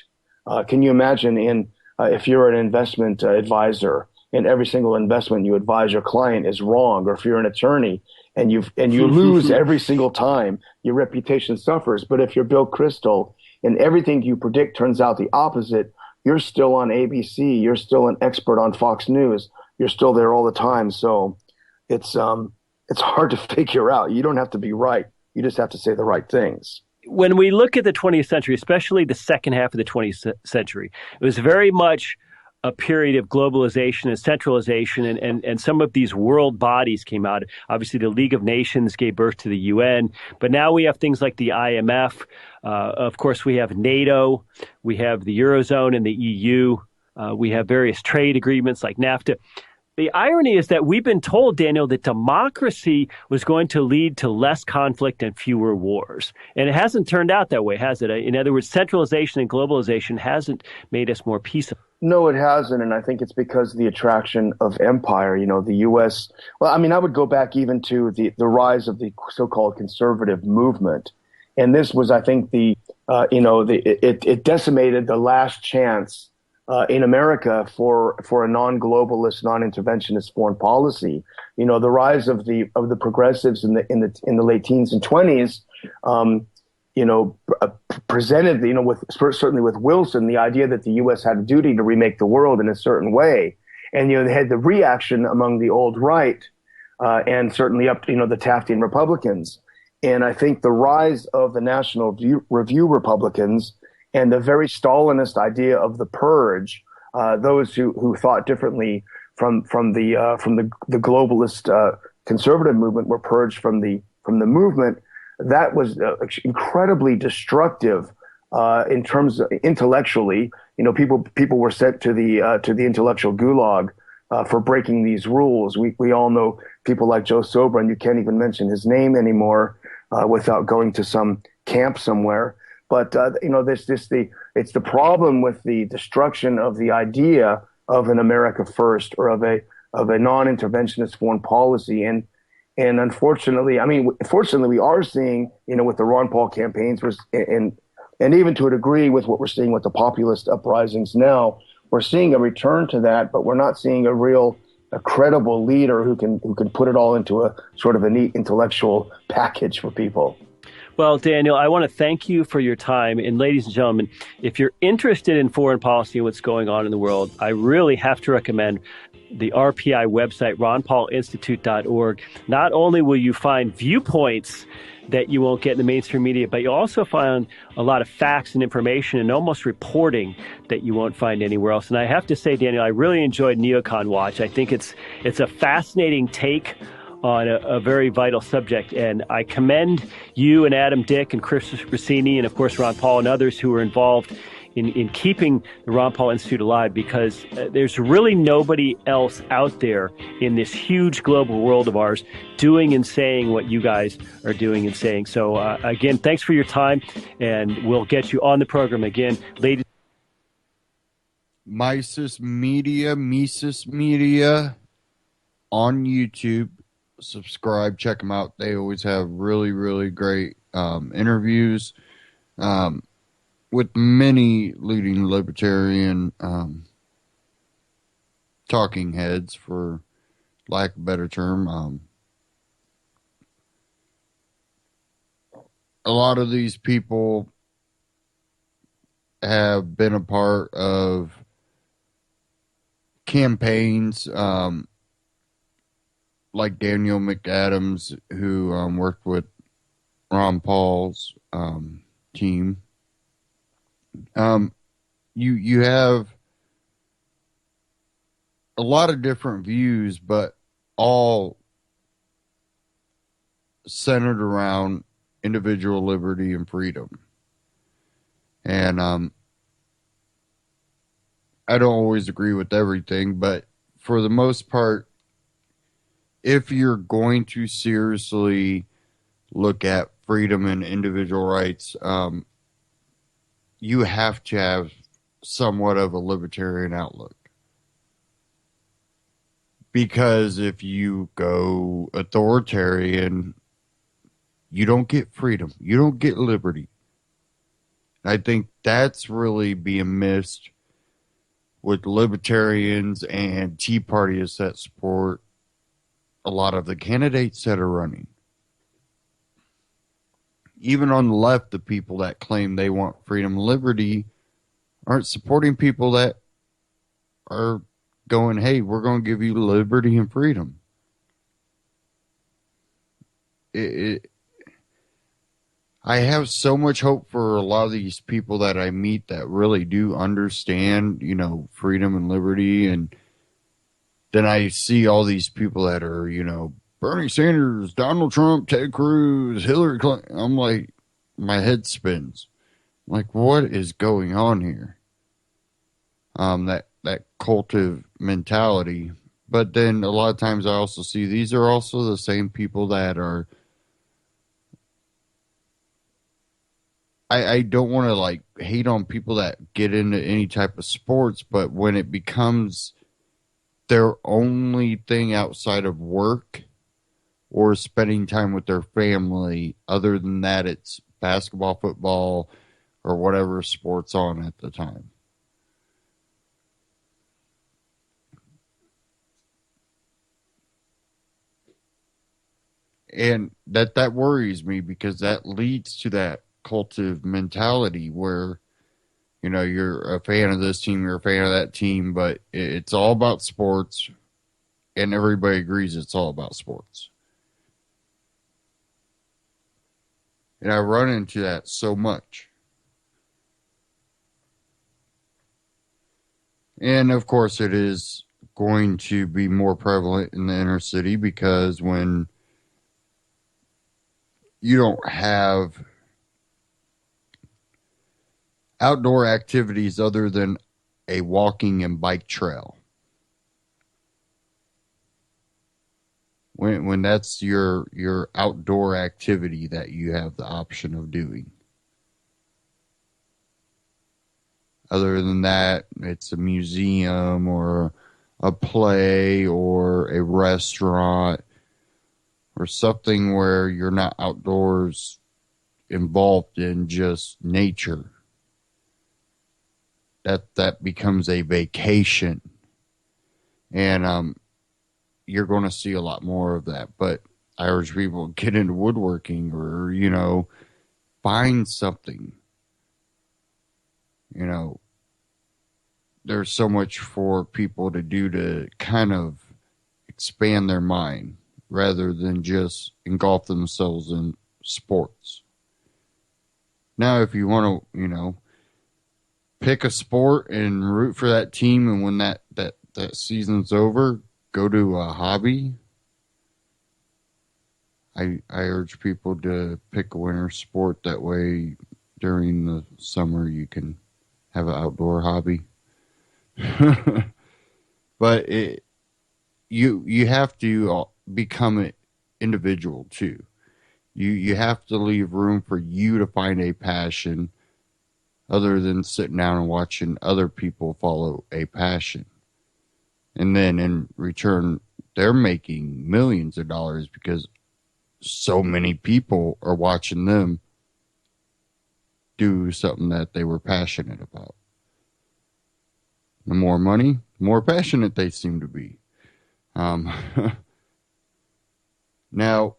Can you imagine if you're an investment advisor? And every single investment you advise your client is wrong, or if you're an attorney and you lose every single time, your reputation suffers. But if you're Bill Kristol and everything you predict turns out the opposite, you're still on ABC, you're still an expert on Fox News, you're still there all the time. So it's hard to figure out. You don't have to be right. You just have to say the right things. When we look at the 20th century, especially the second half of the 20th century, it was very much a period of globalization and centralization, and some of these world bodies came out. Obviously, the League of Nations gave birth to the UN, but now we have things like the IMF. Of course, we have NATO, we have the Eurozone and the EU. We have various trade agreements like NAFTA. The irony is that we've been told, Daniel, that democracy was going to lead to less conflict and fewer wars. And it hasn't turned out that way, has it? In other words, centralization and globalization hasn't made us more peaceful. No, it hasn't. And I think it's because of the attraction of empire. The U.S. Well, I would go back even to the rise of the so-called conservative movement. And this was, I think, it decimated the last chance in America for a non-globalist, non-interventionist foreign policy. The rise of the progressives in the late teens and 20s, presented, certainly with Wilson, the idea that the U.S. had a duty to remake the world in a certain way. And, they had the reaction among the old right, and certainly up to, the Taftian Republicans. And I think the rise of the National Review Republicans and the very Stalinist idea of the purge, those who thought differently the globalist conservative movement were purged from the movement. That was incredibly destructive in terms of intellectually. You know, people were sent to the intellectual gulag for breaking these rules. We all know people like Joe Sobran. You can't even mention his name anymore without going to some camp somewhere. But you know, it's the problem with the destruction of the idea of an America first, or of a non-interventionist foreign policy. And unfortunately, I mean, fortunately, we are seeing, you know, with the Ron Paul campaigns, and even to a degree with what we're seeing with the populist uprisings now, we're seeing a return to that, but we're not seeing a credible leader who can put it all into a sort of a neat intellectual package for people. Well, Daniel, I want to thank you for your time. And ladies and gentlemen, if you're interested in foreign policy and what's going on in the world, I really have to recommend the RPI website, ronpaulinstitute.org. Not only will you find viewpoints that you won't get in the mainstream media, but you'll also find a lot of facts and information and almost reporting that you won't find anywhere else. And I have to say, Daniel, I really enjoyed Neocon Watch. I think it's a fascinating take on a very vital subject. And I commend you and Adam Dick and Chris Rossini and, of course, Ron Paul and others who were involved in keeping the Ron Paul Institute alive, because there's really nobody else out there in this huge global world of ours doing and saying what you guys are doing and saying. So, again, thanks for your time, and we'll get you on the program again. Ladies. Mises Media on YouTube. Subscribe, check them out. They always have really, really great interviews with many leading libertarian talking heads, for lack of a better term. A lot of these people have been a part of campaigns, like Daniel McAdams, who worked with Ron Paul's team. You have a lot of different views, but all centered around individual liberty and freedom. And I don't always agree with everything, but for the most part, if you're going to seriously look at freedom and individual rights, you have to have somewhat of a libertarian outlook. Because if you go authoritarian, you don't get freedom. You don't get liberty. I think that's really being missed with libertarians and Tea Parties that support a lot of the candidates that are running. Even on the left, the people that claim they want freedom and liberty aren't supporting people that are going, hey, we're going to give you liberty and freedom. I have so much hope for a lot of these people that I meet that really do understand, you know, freedom and liberty. And then I see all these people that are, you know, Bernie Sanders, Donald Trump, Ted Cruz, Hillary Clinton. I'm like, my head spins. I'm like, what is going on here? That cultive mentality. But then a lot of times I also see these are also the same people that are, I don't want to like hate on people that get into any type of sports, but when it becomes their only thing outside of work or spending time with their family, other than that, it's basketball, football, or whatever sport's on at the time. And that worries me, because that leads to that cultive mentality where, you know, you're a fan of this team, you're a fan of that team, but it's all about sports, and everybody agrees it's all about sports. And I run into that so much. And of course, it is going to be more prevalent in the inner city, because when you don't have outdoor activities other than a walking and bike trail, when that's your outdoor activity that you have the option of doing. Other than that, it's a museum or a play or a restaurant or something where you're not outdoors involved in just nature. That becomes a vacation. And you're going to see a lot more of that. But I urge people to get into woodworking or, find something. There's so much for people to do to kind of expand their mind rather than just engulf themselves in sports. Now, if you want to, pick a sport and root for that team, and when that season's over, go to a hobby. I urge people to pick a winter sport. That way, during the summer, you can have an outdoor hobby. But you have to become an individual too. You have to leave room for you to find a passion other than sitting down and watching other people follow a passion. And then in return, they're making millions of dollars because so many people are watching them do something that they were passionate about. The more money, the more passionate they seem to be. Now,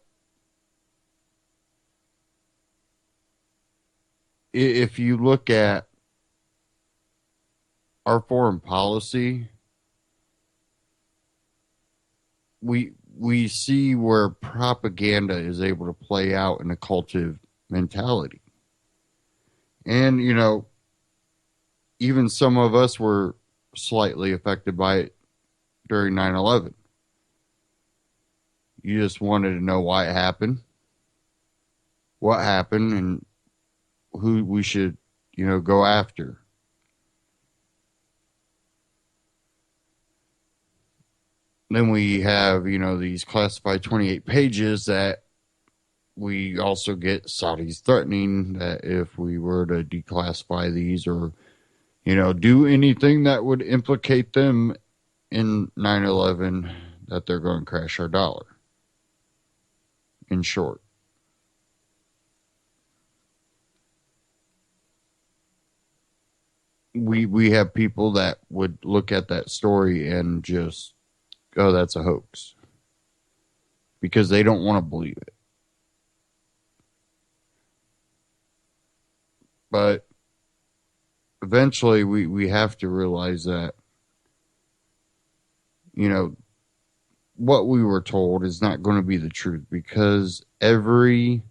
if you look at our foreign policy, we see where propaganda is able to play out in a cultive mentality. And, even some of us were slightly affected by it during 9/11. You just wanted to know why it happened, what happened, and who we should, go after. Then we have, these classified 28 pages that we also get Saudis threatening that if we were to declassify these or, do anything that would implicate them in 9/11, that they're going to crash our dollar. In short. We have people that would look at that story and just, oh, that's a hoax. Because they don't want to believe it. But eventually we have to realize that, what we were told is not going to be the truth, because every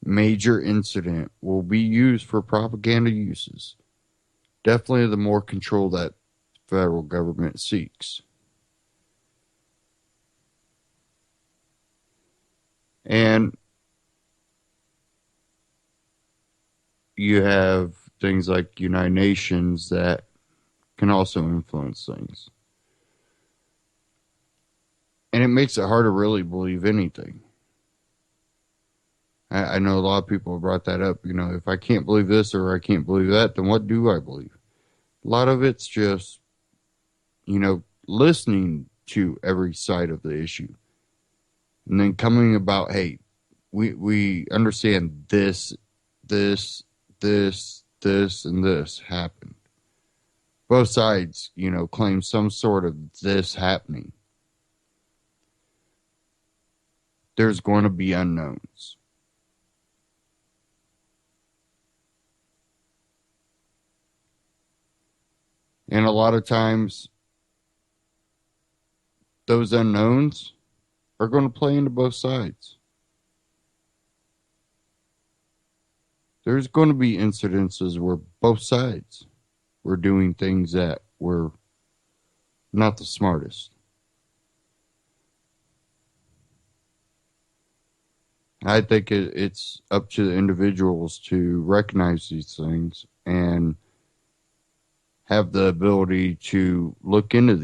major incident will be used for propaganda uses. Definitely the more control that federal government seeks. And you have things like United Nations that can also influence things. And it makes it hard to really believe anything. I know a lot of people have brought that up. If I can't believe this or I can't believe that, then what do I believe? A lot of it's just, listening to every side of the issue. And then coming about, hey, we understand this, and this happened. Both sides, claim some sort of this happening. There's going to be unknowns. And a lot of times, those unknowns are going to play into both sides. There's going to be incidences where both sides were doing things that were not the smartest. I think it's up to the individuals to recognize these things and have the ability to look into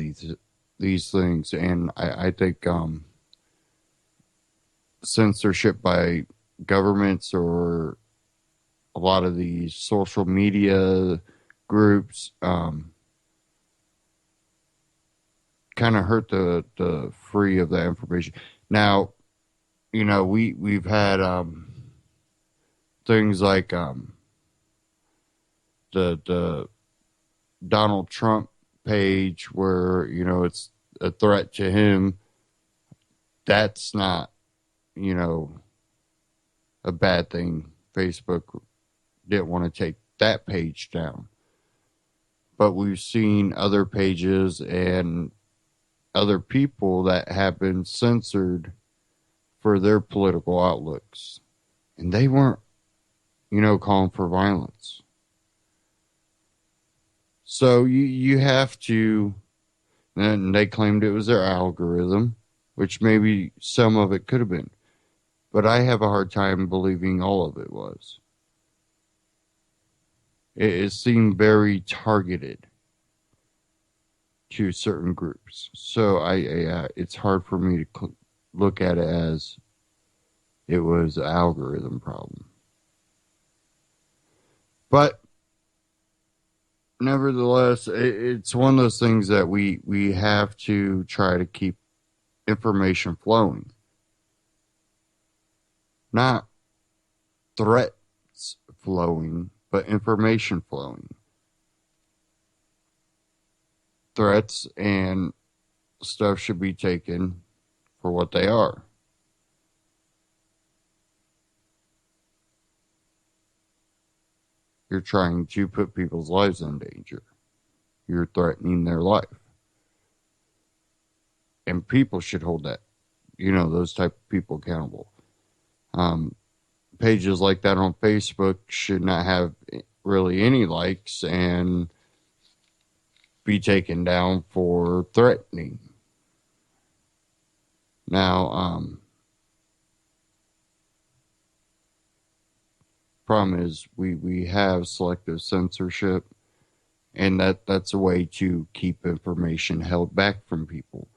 these things. And I think censorship by governments or a lot of these social media groups kind of hurt the free of that information. Now, you know, we've had things like the Donald Trump page where, you know, it's a threat to him. That's not, you know, a bad thing. Facebook didn't want to take that page down. But we've seen other pages and other people that have been censored for their political outlooks. And they weren't, you know, calling for violence. So you have to, and they claimed it was their algorithm, which maybe some of it could have been. But I have a hard time believing all of it was. It seemed very targeted to certain groups. So it's hard for me to look at it as it was an algorithm problem. But nevertheless, it's one of those things that we have to try to keep information flowing. Not threats flowing, but information flowing. Threats and stuff should be taken for what they are. You're trying to put people's lives in danger. You're threatening their life. And people should hold that, you know, those type of people accountable. Pages like that on Facebook should not have really any likes and be taken down for threatening. Now, problem is we have selective censorship, and that's a way to keep information held back from people.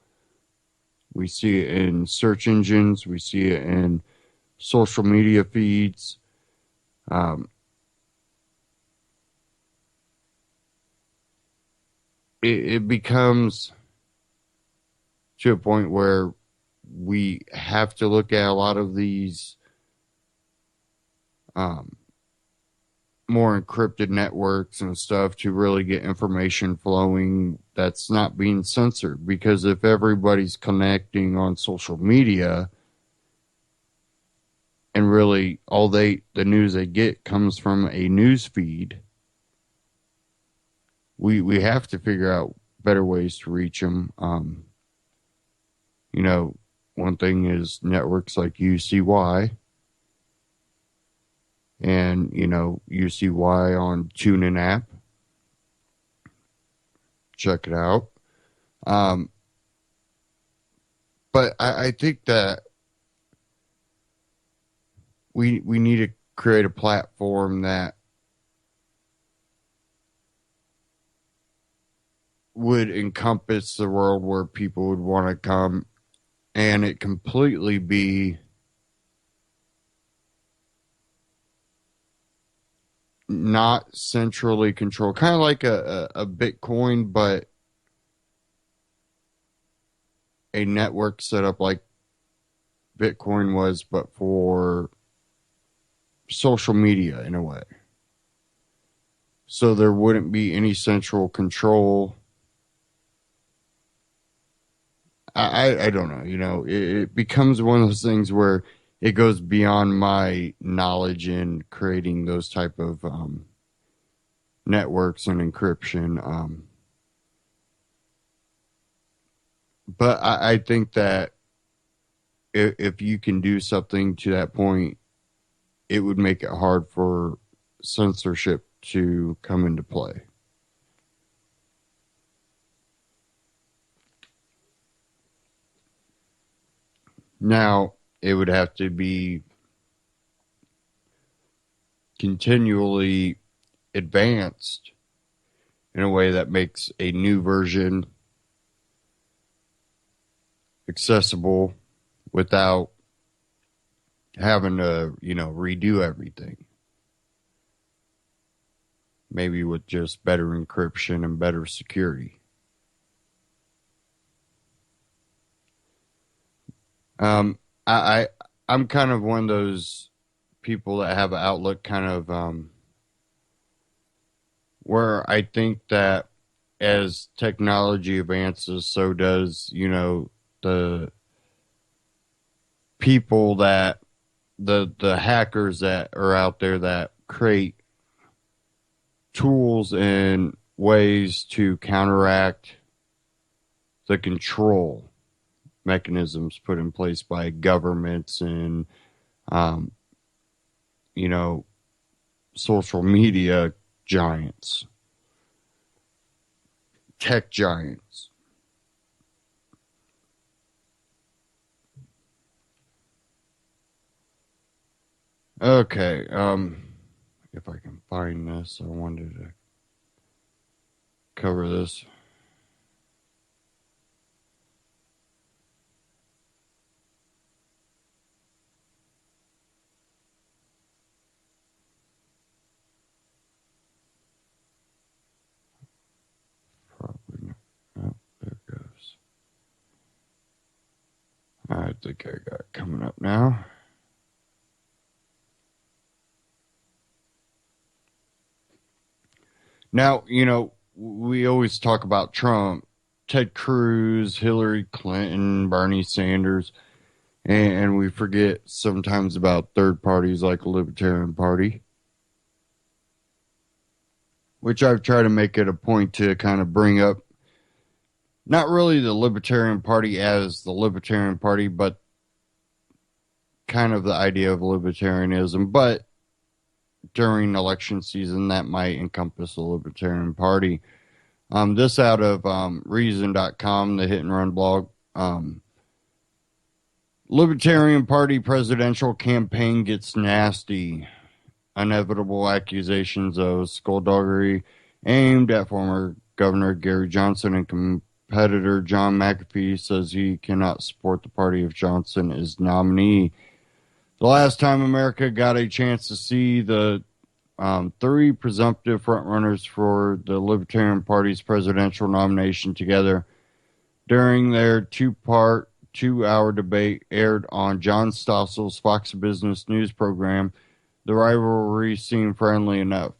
We see it in search engines, we see it in social media feeds. It becomes to a point where we have to look at a lot of these more encrypted networks and stuff to really get information flowing that's not being censored. Because if everybody's connecting on social media and really all the news they get comes from a news feed, we have to figure out better ways to reach them. You know, one thing is networks like UCY, and, you know, UCY on TuneIn app. Check it out. But I think that we need to create a platform that would encompass the world where people would want to come, and it completely be not centrally controlled, kind of like a Bitcoin, but a network set up like Bitcoin was, but for social media in a way. So there wouldn't be any central control. I don't know, you know, it becomes one of those things where it goes beyond my knowledge in creating those type of networks and encryption. But I think that if you can do something to that point, it would make it hard for censorship to come into play. Now, it would have to be continually advanced in a way that makes a new version accessible without having to, redo everything. Maybe with just better encryption and better security. I'm kind of one of those people that have an outlook kind of where I think that as technology advances, so does, the people that the hackers that are out there that create tools and ways to counteract the control mechanisms put in place by governments and social media giants, tech giants. Okay, if I can find this, I wanted to cover this. Probably not. Oh, there it goes. I think I got it coming up now. Now, we always talk about Trump, Ted Cruz, Hillary Clinton, Bernie Sanders, and we forget sometimes about third parties like the Libertarian Party, which I've tried to make it a point to kind of bring up not really the Libertarian Party as the Libertarian Party, but kind of the idea of libertarianism, but during election season, that might encompass the Libertarian Party. This out of Reason.com, the hit and run blog. Libertarian Party presidential campaign gets nasty. Inevitable accusations of skullduggery aimed at former Governor Gary Johnson and competitor John McAfee says he cannot support the party if Johnson is nominee. The last time America got a chance to see the three presumptive frontrunners for the Libertarian Party's presidential nomination together during their two-part, 2-hour debate aired on John Stossel's Fox Business News program, the rivalry seemed friendly enough.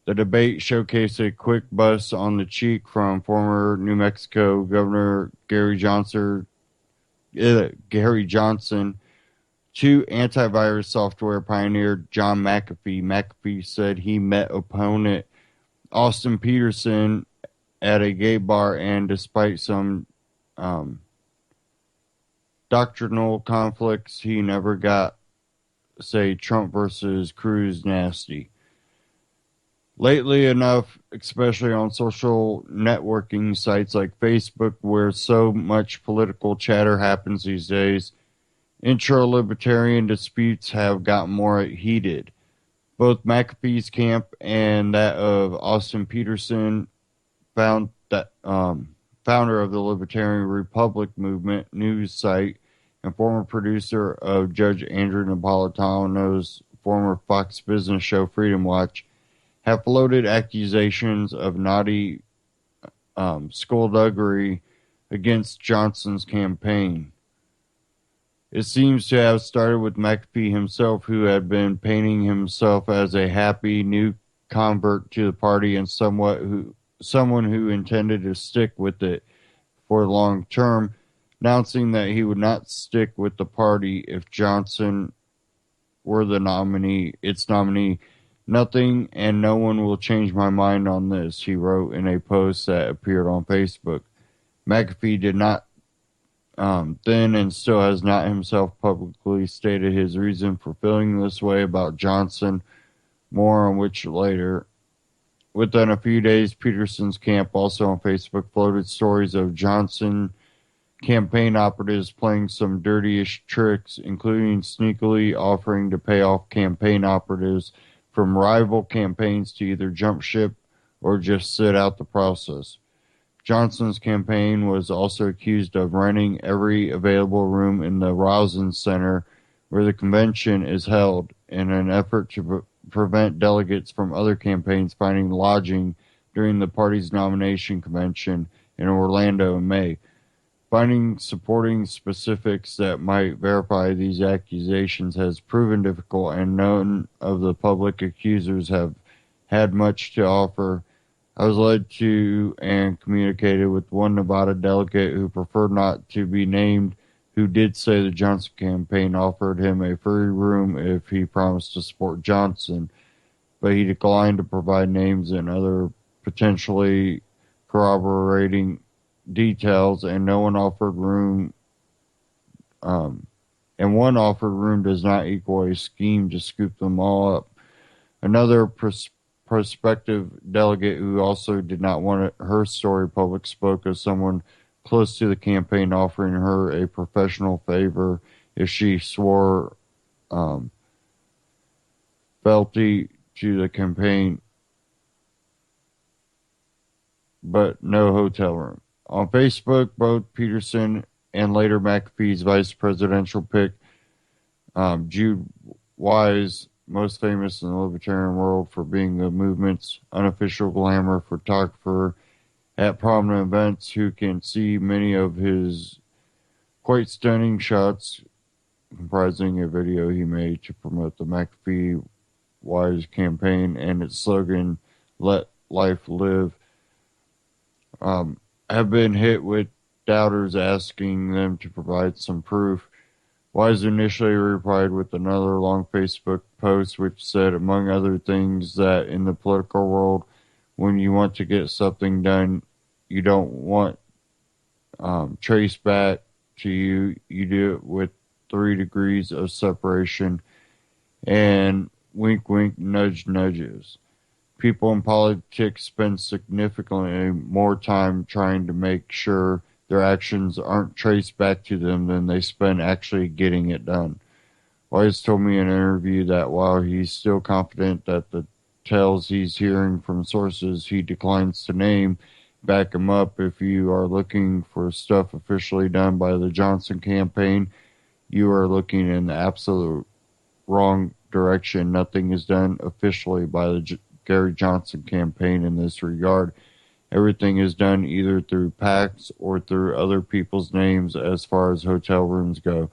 The debate showcased a quick bust on the cheek from former New Mexico Governor Gary Johnson to antivirus software pioneer John McAfee. McAfee said he met opponent Austin Peterson at a gay bar, and despite some doctrinal conflicts, he never got, say, Trump versus Cruz nasty. Lately enough, especially on social networking sites like Facebook, where so much political chatter happens these days, intra-libertarian disputes have gotten more heated. Both McAfee's camp and that of Austin Peterson, founder of the Libertarian Republic Movement news site and former producer of Judge Andrew Napolitano's former Fox Business show Freedom Watch, have floated accusations of naughty skullduggery against Johnson's campaign. It seems to have started with McAfee himself, who had been painting himself as a happy new convert to the party and someone who intended to stick with it for the long term, announcing that he would not stick with the party if Johnson were its nominee. Nothing and no one will change my mind on this, he wrote in a post that appeared on Facebook. McAfee did not then and still has not himself publicly stated his reason for feeling this way about Johnson, more on which later. Within a few days, Peterson's camp also on Facebook floated stories of Johnson campaign operatives playing some dirty-ish tricks, including sneakily offering to pay off campaign operatives from rival campaigns to either jump ship or just sit out the process. Johnson's campaign was also accused of renting every available room in the Rosin Center where the convention is held in an effort to prevent delegates from other campaigns finding lodging during the party's nomination convention in Orlando in May. Finding supporting specifics that might verify these accusations has proven difficult, and none of the public accusers have had much to offer. I was led to and communicated with one Nevada delegate who preferred not to be named, who did say the Johnson campaign offered him a free room if he promised to support Johnson, but he declined to provide names and other potentially corroborating details, and no one offered room. And one offered room does not equal a scheme to scoop them all up. Another prospective delegate who also did not want her story public spoke of someone close to the campaign offering her a professional favor if she swore fealty to the campaign, but no hotel room. On Facebook, both Peterson and later McAfee's vice presidential pick, Jude Wise, most famous in the libertarian world for being the movement's unofficial glamour photographer at prominent events, who can see many of his quite stunning shots, comprising a video he made to promote the McAfee Wise campaign and its slogan, "Let Life Live," have been hit with doubters asking them to provide some proof. Wise initially replied with another long Facebook post which said, among other things, that in the political world, when you want to get something done, you don't want traced back to you. You do it with 3 degrees of separation and wink, wink, nudge, nudges. People in politics spend significantly more time trying to make sure their actions aren't traced back to them than they spend actually getting it done. Wise told me in an interview that while he's still confident that the tales he's hearing from sources he declines to name back him up, if you are looking for stuff officially done by the Johnson campaign, you are looking in the absolute wrong direction. Nothing is done officially by the Gary Johnson campaign in this regard. Everything is done either through PACs or through other people's names as far as hotel rooms go.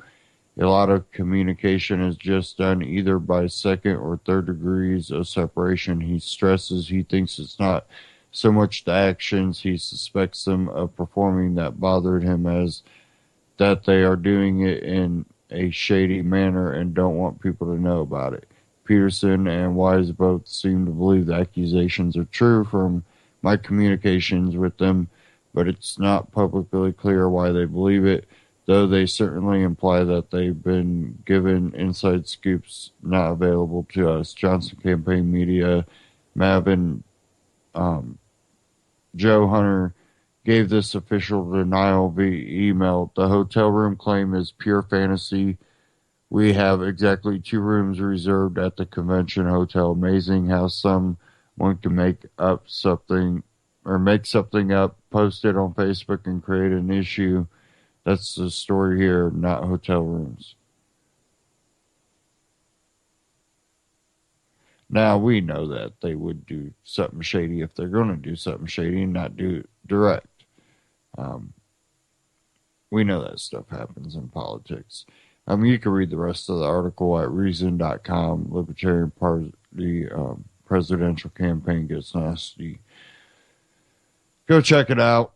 A lot of communication is just done either by 2nd or 3rd degrees of separation. He stresses he thinks it's not so much the actions he suspects them of performing that bothered him as that they are doing it in a shady manner and don't want people to know about it. Peterson and Wise both seem to believe the accusations are true from my communications with them, but it's not publicly clear why they believe it, though they certainly imply that they've been given inside scoops not available to us. Johnson campaign media, Mavin, Joe Hunter gave this official denial via email. The hotel room claim is pure fantasy. We have exactly 2 rooms reserved at the convention hotel. Amazing how someone can make something up, post it on Facebook, and create an issue. That's the story here, not hotel rooms. Now, we know that they would do something shady if they're going to do something shady and not do it direct. We know that stuff happens in politics. You can read the rest of the article at reason.com. Libertarian Party presidential campaign gets nasty. Go check it out.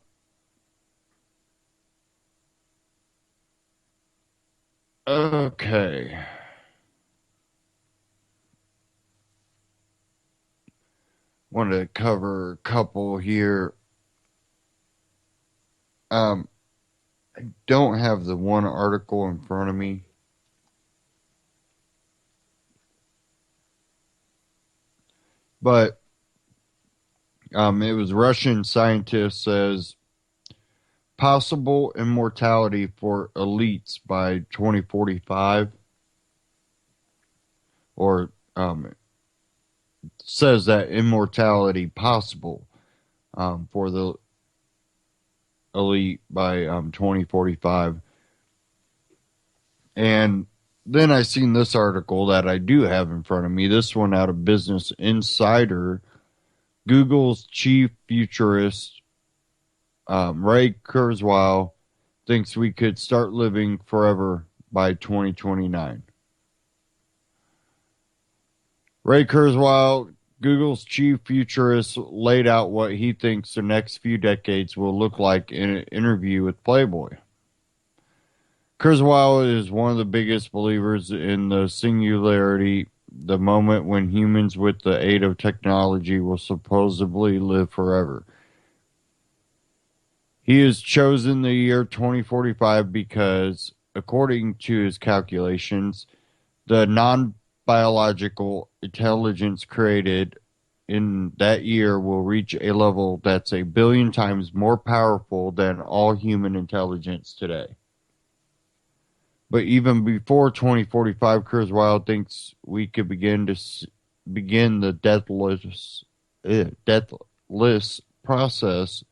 Okay. Wanted to cover a couple here. I don't have the one article in front of me. But it was Russian scientist says possible immortality for elites by 2045, or says that immortality possible for the elite by 2045. And then I seen this article that I do have in front of me, this one out of Business Insider. Google's chief futurist, Ray Kurzweil, thinks we could start living forever by 2029. Ray Kurzweil, Google's chief futurist, laid out what he thinks the next few decades will look like in an interview with Playboy. Kurzweil is one of the biggest believers in the singularity, the moment when humans with the aid of technology will supposedly live forever. He has chosen the year 2045 because, according to his calculations, the non-biological intelligence created in that year will reach a level that's 1 billion times more powerful than all human intelligence today. But even before 2045, Kurzweil thinks we could begin the deathless process.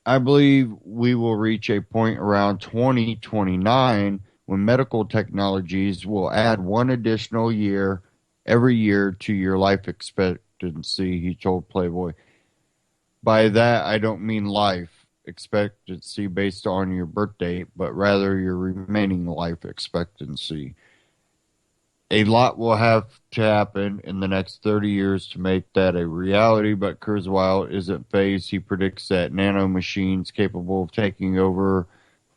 I believe we will reach a point around 2029 when medical technologies will add 1 additional year every year to your life expectancy, he told Playboy. By that, I don't mean life expectancy based on your birth date, but rather your remaining life expectancy. A lot will have to happen in the next 30 years to make that a reality, but Kurzweil isn't phased. He predicts that nanomachines capable of taking over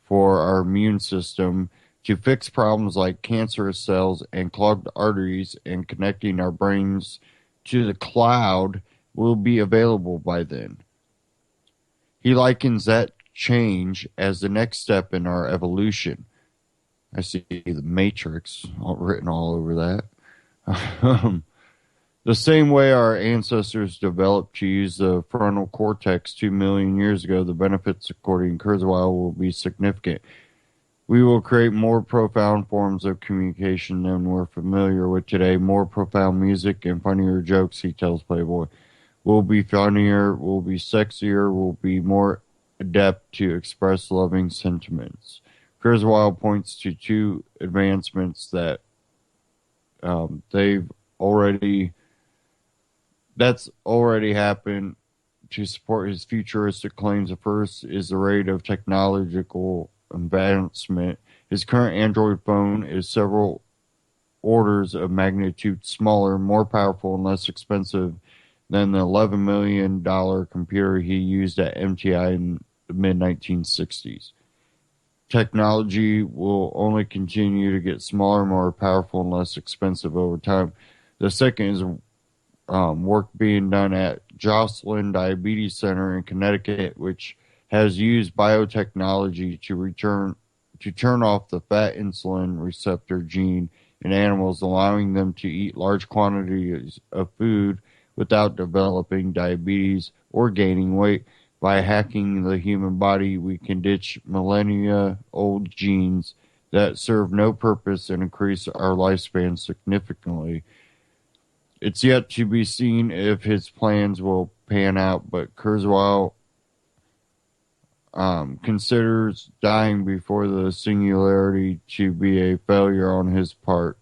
for our immune system to fix problems like cancerous cells and clogged arteries and connecting our brains to the cloud will be available by then. He likens that change as the next step in our evolution. I see the Matrix written all over that. The same way our ancestors developed to use the frontal cortex 2 million years ago, the benefits, according to Kurzweil, will be significant. We will create more profound forms of communication than we're familiar with today, more profound music and funnier jokes, he tells Playboy. We'll be funnier, we'll be sexier, we'll be more adept to express loving sentiments. Kurzweil points to 2 advancements that that's already happened to support his futuristic claims. The first is the rate of technological advancement. His current Android phone is several orders of magnitude smaller, more powerful, and less expensive than the $11 million computer he used at MTI in the mid-1960s. Technology will only continue to get smaller, more powerful, and less expensive over time. The second is work being done at Joslin Diabetes Center in Connecticut, which has used biotechnology to turn off the fat insulin receptor gene in animals, allowing them to eat large quantities of food without developing diabetes or gaining weight. By hacking the human body, we can ditch millennia-old genes that serve no purpose and increase our lifespan significantly. It's yet to be seen if his plans will pan out, but Kurzweil considers dying before the singularity to be a failure on his part.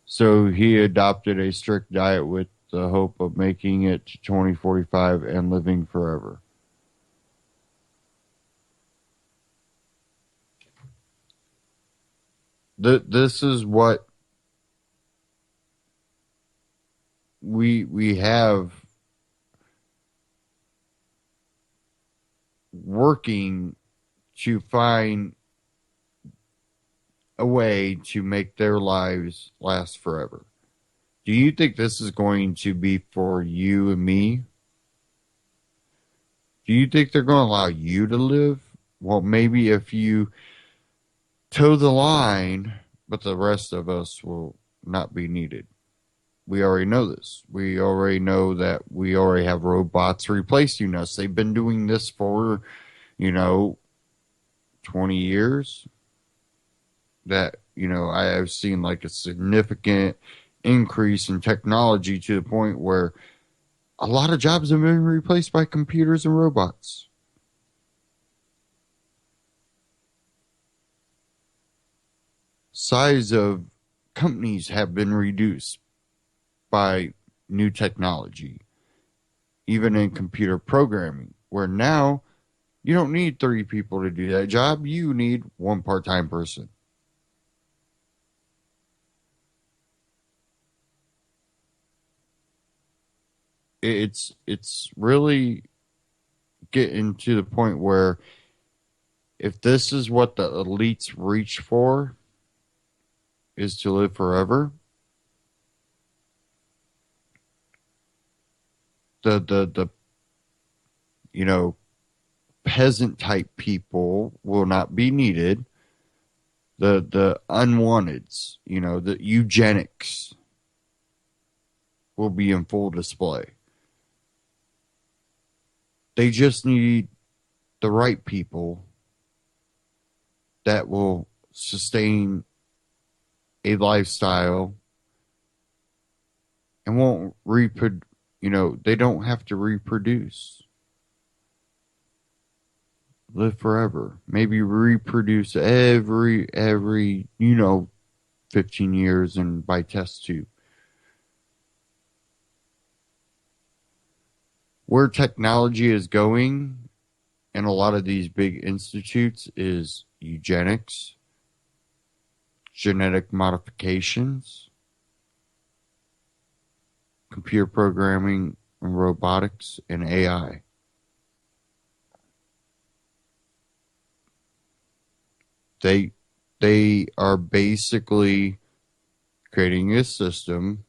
So he adopted a strict diet with the hope of making it to 2045 and living forever. This is what we have working to find a way to make their lives last forever. Do you think this is going to be for you and me? Do you think they're going to allow you to live? Well, maybe if you toe the line, but the rest of us will not be needed. we already know this. We already know that we already have robots replacing us. They've been doing this for, 20 years. That, I have seen like a significant increase in technology to the point where a lot of jobs have been replaced by computers and robots. Size of companies have been reduced by new technology, even in computer programming, where now you don't need 3 people to do that job. You need one part-time person. It's really getting to the point where if this is what the elites reach for, is to live forever, the peasant type people will not be needed. The unwanteds, the eugenics will be in full display. They just need the right people that will sustain a lifestyle and won't they don't have to reproduce. Live forever. Maybe reproduce every 15 years and by test tube. Where technology is going in a lot of these big institutes is eugenics, genetic modifications, computer programming and robotics, and AI. They are basically creating a system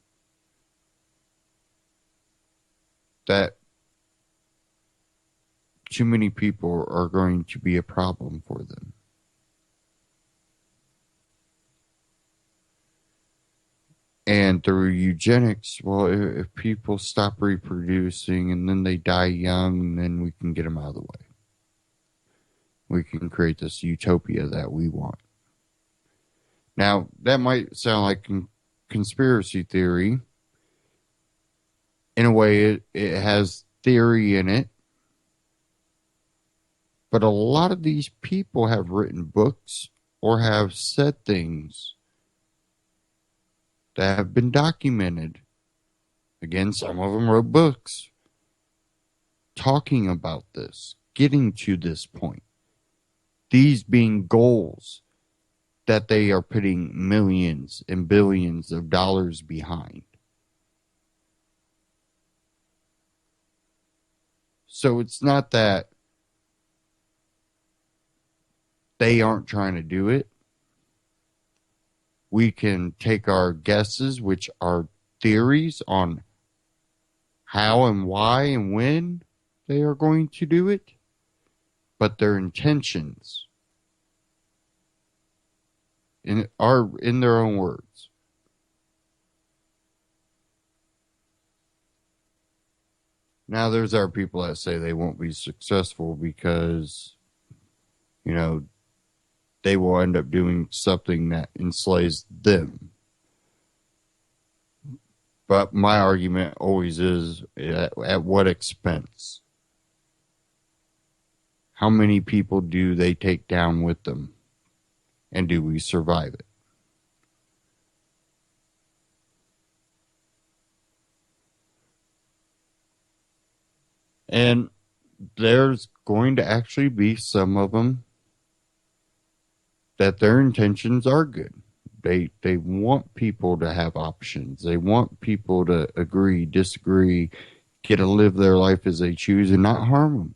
that too many people are going to be a problem for them. And through eugenics, well, if people stop reproducing and then they die young, then we can get them out of the way. We can create this utopia that we want. Now, that might sound like conspiracy theory. In a way, it has theory in it. But a lot of these people have written books or have said things that have been documented. Again, some of them wrote books talking about this, getting to this point. These being goals that they are putting millions and billions of dollars behind. So it's not that they aren't trying to do it. We can take our guesses, which are theories on how and why and when they are going to do it, but their intentions are in their own words. Now, there's our people that say they won't be successful because, they will end up doing something that enslaves them. But my argument always is, at what expense? How many people do they take down with them? And do we survive it? And there's going to actually be some of them that their intentions are good. They want people to have options. They want people to agree, disagree, get to live their life as they choose and not harm them.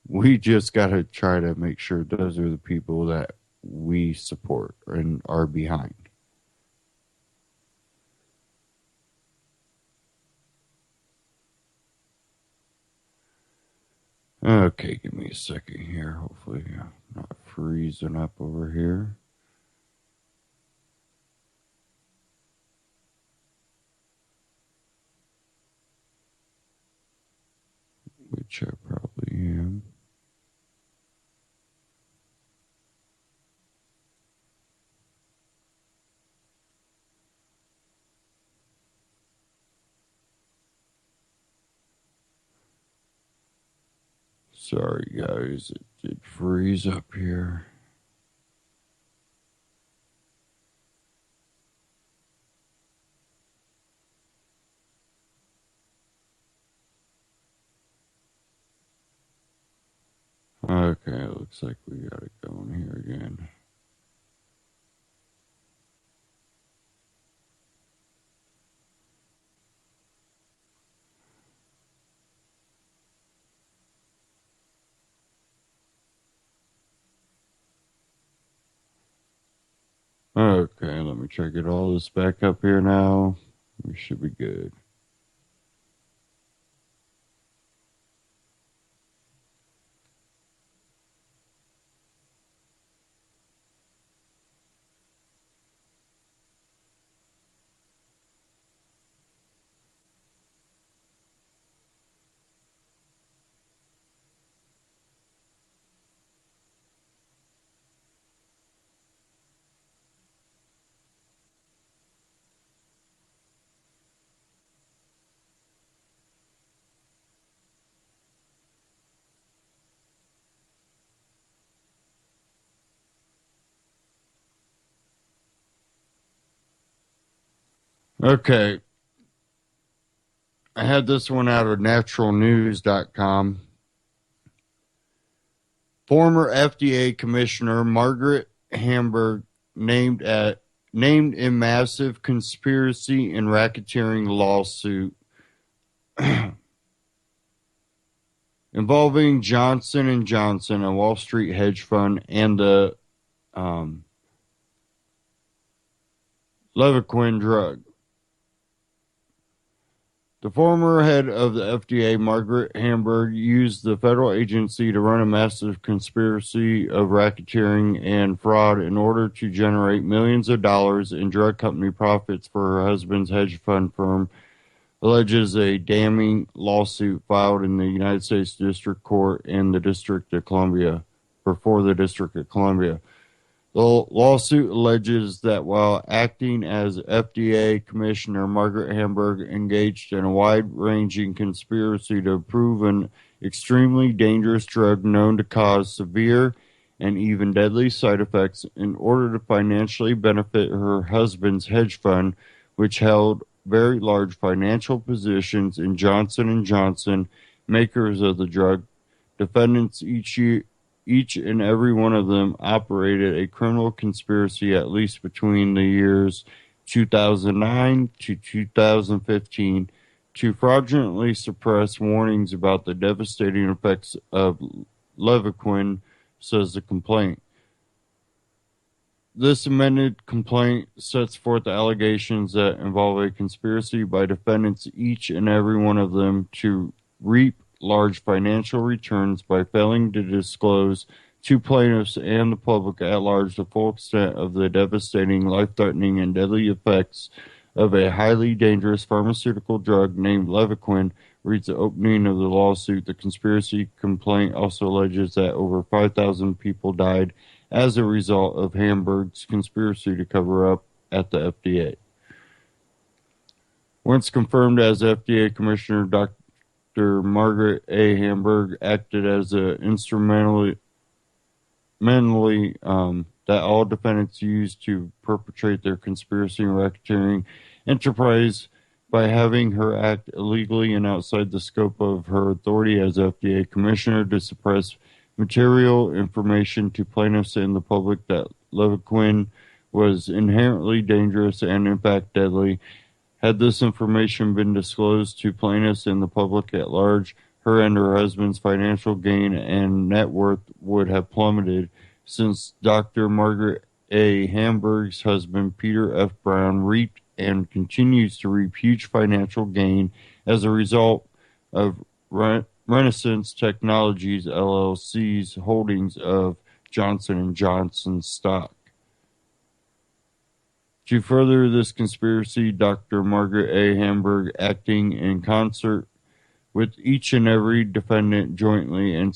We just got to try to make sure those are the people that we support and are behind. Okay, give me a second here. Hopefully I'm not freezing up over here. Sorry, guys. It did freeze up here. Okay, looks like we got it going here again. Okay, let me try to get all this back up here now. We should be good. Okay. I had this one out of naturalnews.com. Former FDA Commissioner Margaret Hamburg named in massive conspiracy and racketeering lawsuit involving Johnson & Johnson, a Wall Street hedge fund, and the Levaquin drug. The former head of the FDA, Margaret Hamburg, used the federal agency to run a massive conspiracy of racketeering and fraud in order to generate millions of dollars in drug company profits for her husband's hedge fund firm, alleges a damning lawsuit filed in the United States District Court in the District of Columbia, before the District of Columbia. The lawsuit alleges that while acting as FDA Commissioner, Margaret Hamburg engaged in a wide-ranging conspiracy to approve an extremely dangerous drug known to cause severe and even deadly side effects in order to financially benefit her husband's hedge fund, which held very large financial positions in Johnson & Johnson, makers of the drug. Defendants each and every one of them operated a criminal conspiracy at least between the years 2009 to 2015 to fraudulently suppress warnings about the devastating effects of Levaquin, says the complaint. This amended complaint sets forth allegations that involve a conspiracy by defendants, each and every one of them, to reap large financial returns by failing to disclose to plaintiffs and the public at large the full extent of the devastating, life-threatening, and deadly effects of a highly dangerous pharmaceutical drug named Levaquin, reads the opening of the lawsuit. The conspiracy complaint also alleges that over 5,000 people died as a result of Hamburg's conspiracy to cover up at the FDA. Once confirmed as FDA Commissioner, Dr. Margaret A. Hamburg acted as instrumentally that all defendants used to perpetrate their conspiracy and racketeering enterprise by having her act illegally and outside the scope of her authority as FDA Commissioner to suppress material information to plaintiffs and the public that Levaquin was inherently dangerous and in fact deadly. Had this information been disclosed to plaintiffs and the public at large, her and her husband's financial gain and net worth would have plummeted, since Dr. Margaret A. Hamburg's husband, Peter F. Brown, reaped and continues to reap huge financial gain as a result of Renaissance Technologies LLC's holdings of Johnson & Johnson stock. To further this conspiracy, Dr. Margaret A. Hamburg, acting in concert with each and every defendant jointly and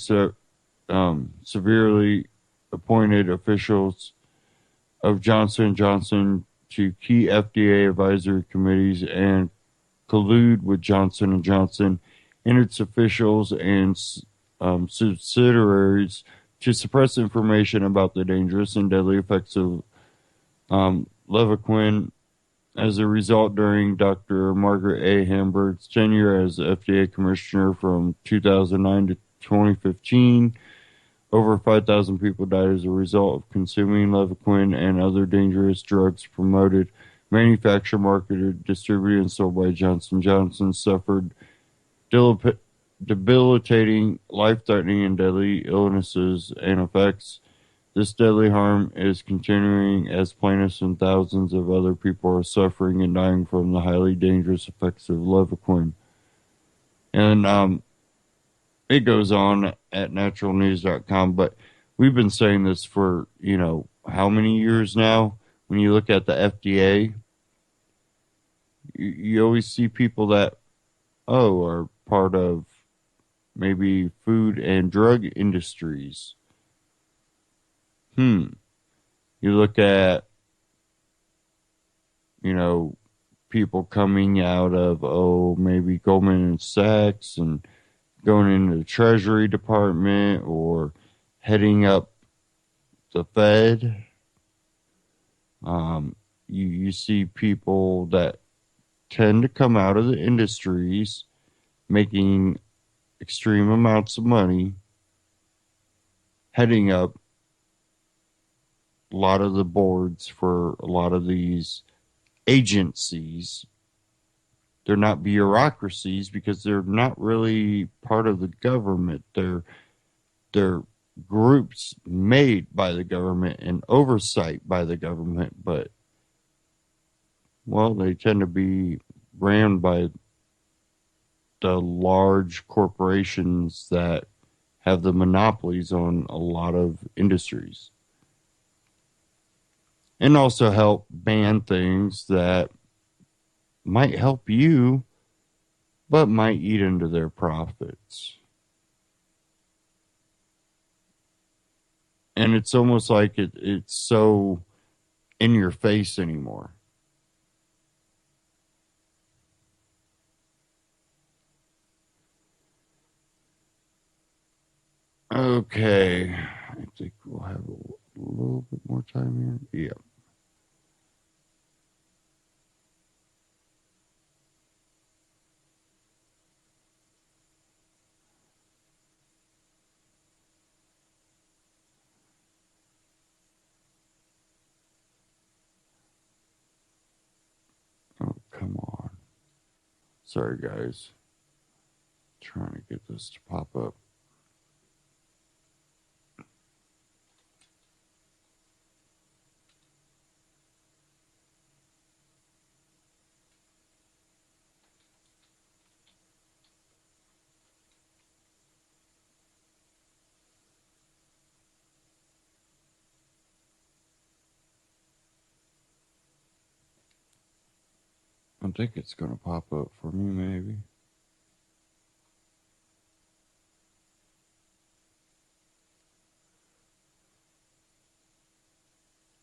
severely appointed officials of Johnson & Johnson to key FDA advisory committees and collude with Johnson & Johnson and its officials and subsidiaries to suppress information about the dangerous and deadly effects of Levaquin. As a result, during Dr. Margaret A. Hamburg's tenure as FDA commissioner from 2009 to 2015, over 5,000 people died as a result of consuming Levaquin and other dangerous drugs promoted, manufactured, marketed, distributed, and sold by Johnson & Johnson, suffered debilitating, life-threatening, and deadly illnesses and effects. This deadly harm is continuing as plaintiffs and thousands of other people are suffering and dying from the highly dangerous effects of Levaquin. And it goes on at naturalnews.com, but we've been saying this for, how many years now? When you look at the FDA, you always see people that, are part of maybe food and drug industries. You look at, people coming out of, maybe Goldman Sachs and going into the Treasury Department or heading up the Fed. You see people that tend to come out of the industries making extreme amounts of money, heading up a lot of the boards for a lot of these agencies. They're not bureaucracies because they're not really part of the government. They're groups made by the government and oversight by the government, but they tend to be ran by the large corporations that have the monopolies on a lot of industries. And also help ban things that might help you, but might eat into their profits. And it's almost like it's so in your face anymore. Okay, I think we'll have a little bit more time here. Yeah. Oh, come on. Sorry, guys. Trying to get this to pop up. I think it's going to pop up for me, maybe.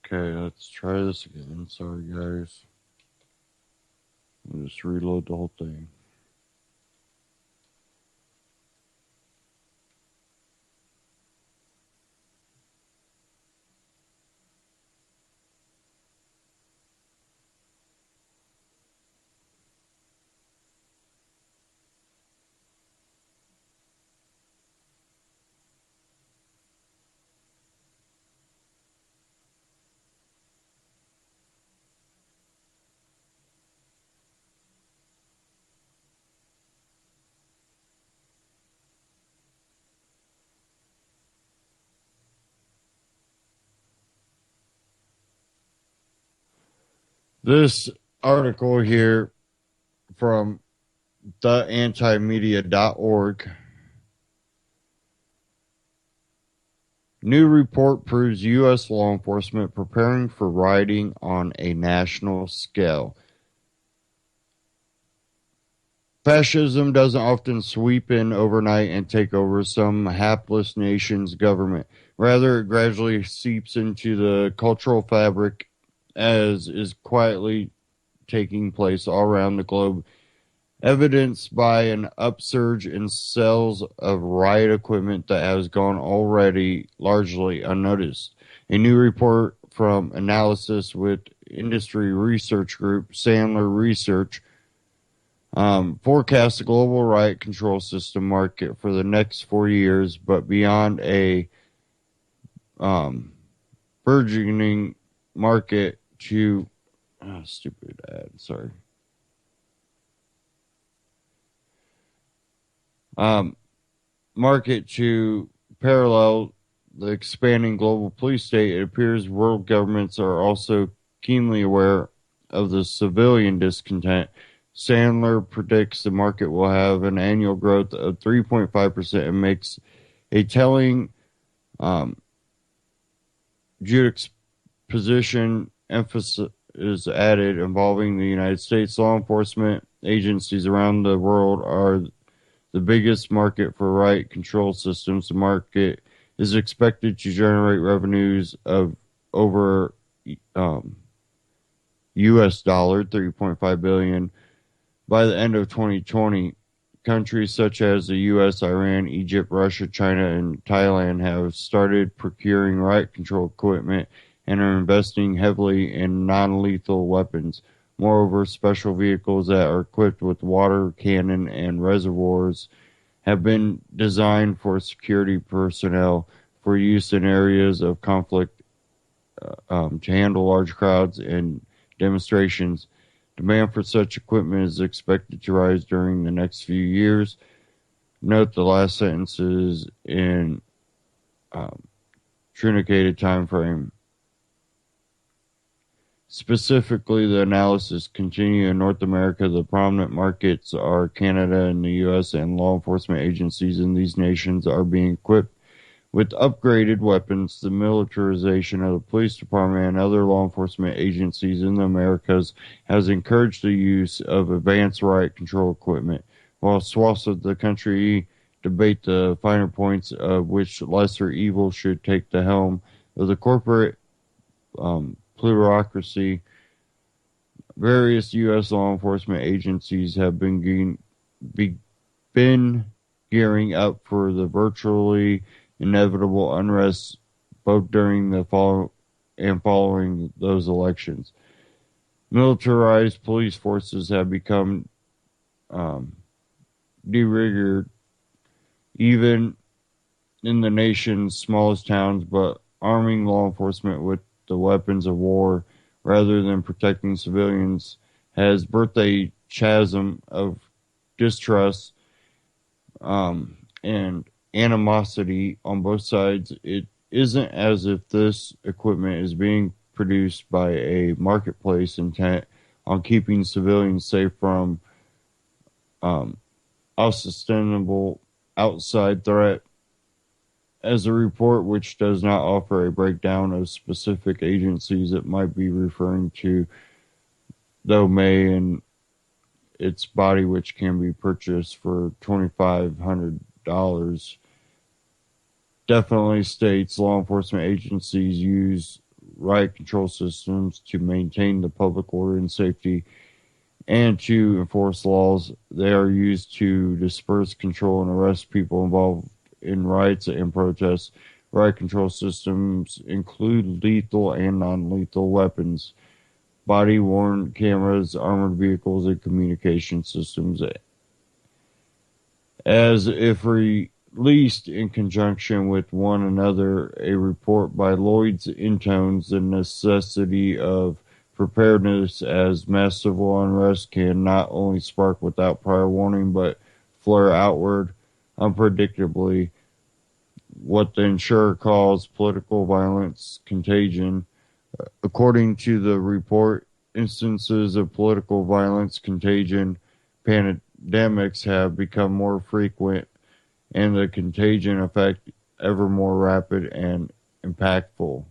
Okay, let's try this again. Sorry, guys. I'll just reload the whole thing. This article here from theantimedia.org. New report proves U.S. law enforcement preparing for rioting on a national scale. Fascism doesn't often sweep in overnight and take over some hapless nation's government. Rather, it gradually seeps into the cultural fabric, as is quietly taking place all around the globe evidenced by an upsurge in sales of riot equipment that has gone already largely unnoticed. A new report from analysis with industry research group Sandler Research forecasts the global riot control system market for the next 4 years, but beyond a burgeoning market to stupid ad, sorry. Market to parallel the expanding global police state, it appears world governments are also keenly aware of the civilian discontent. Sandler predicts the market will have an annual growth of 3.5% and makes a telling juxtaposition emphasis is added involving the United States. Law enforcement agencies around the world are the biggest market for riot control systems. The market is expected to generate revenues of over US dollar $3.5 billion by the end of 2020. Countries such as the US, Iran, Egypt, Russia, China, and Thailand have started procuring riot control equipment and are investing heavily in non-lethal weapons. Moreover, special vehicles that are equipped with water cannon and reservoirs have been designed for security personnel for use in areas of conflict to handle large crowds and demonstrations. Demand for such equipment is expected to rise during the next few years. Note the last sentences in truncated time frame. Specifically, the analysis continue in North America. The prominent markets are Canada and the U.S., and law enforcement agencies in these nations are being equipped with upgraded weapons. The militarization of the police department and other law enforcement agencies in the Americas has encouraged the use of advanced riot control equipment, while swaths of the country debate the finer points of which lesser evil should take the helm of the corporate plutocracy. Various U.S. law enforcement agencies have been gearing up for the virtually inevitable unrest both during the fall and following those elections. Militarized police forces have become de-rigged even in the nation's smallest towns, but arming law enforcement with the weapons of war rather than protecting civilians has birthed a chasm of distrust and animosity on both sides. It isn't as if this equipment is being produced by a marketplace intent on keeping civilians safe from unsustainable outside threat. As a report which does not offer a breakdown of specific agencies it might be referring to, though may in its body, which can be purchased for $2,500, definitely states law enforcement agencies use riot control systems to maintain the public order and safety and to enforce laws. They are used to disperse, control, and arrest people involved in riots and protests. Riot control systems include lethal and non-lethal weapons, body-worn cameras, armored vehicles, and communication systems. As if released in conjunction with one another, a report by Lloyd's intones the necessity of preparedness, as mass civil unrest can not only spark without prior warning but flare outward unpredictably, what the insurer calls political violence contagion. According to the report, instances of political violence contagion pandemics have become more frequent and the contagion effect ever more rapid and impactful.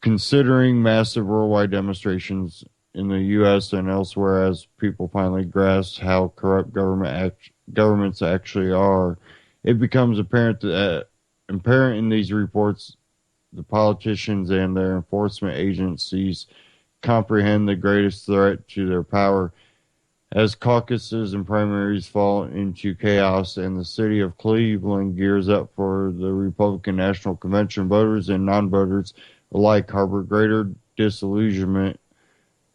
Considering massive worldwide demonstrations in the U.S. and elsewhere as people finally grasp how corrupt governments actually are, it becomes apparent in these reports the politicians and their enforcement agencies comprehend the greatest threat to their power. As caucuses and primaries fall into chaos and the city of Cleveland gears up for the Republican National Convention, voters and non-voters alike harbor greater disillusionment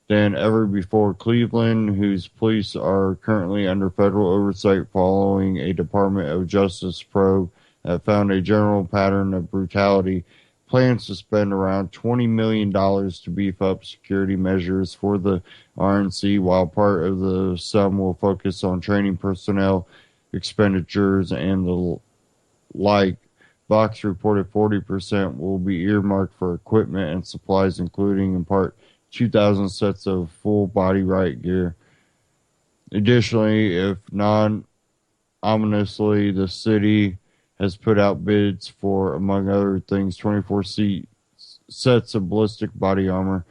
than ever before. Cleveland, whose police are currently under federal oversight following a Department of Justice probe that found a general pattern of brutality, plans to spend around $20 million to beef up security measures for the RNC, while part of the sum will focus on training personnel, expenditures, and the like. Vox reported 40% will be earmarked for equipment and supplies, including in part 2,000 sets of full body riot gear. Additionally, if non-ominously, the city has put out bids for, among other things, 24 sets of ballistic body armor,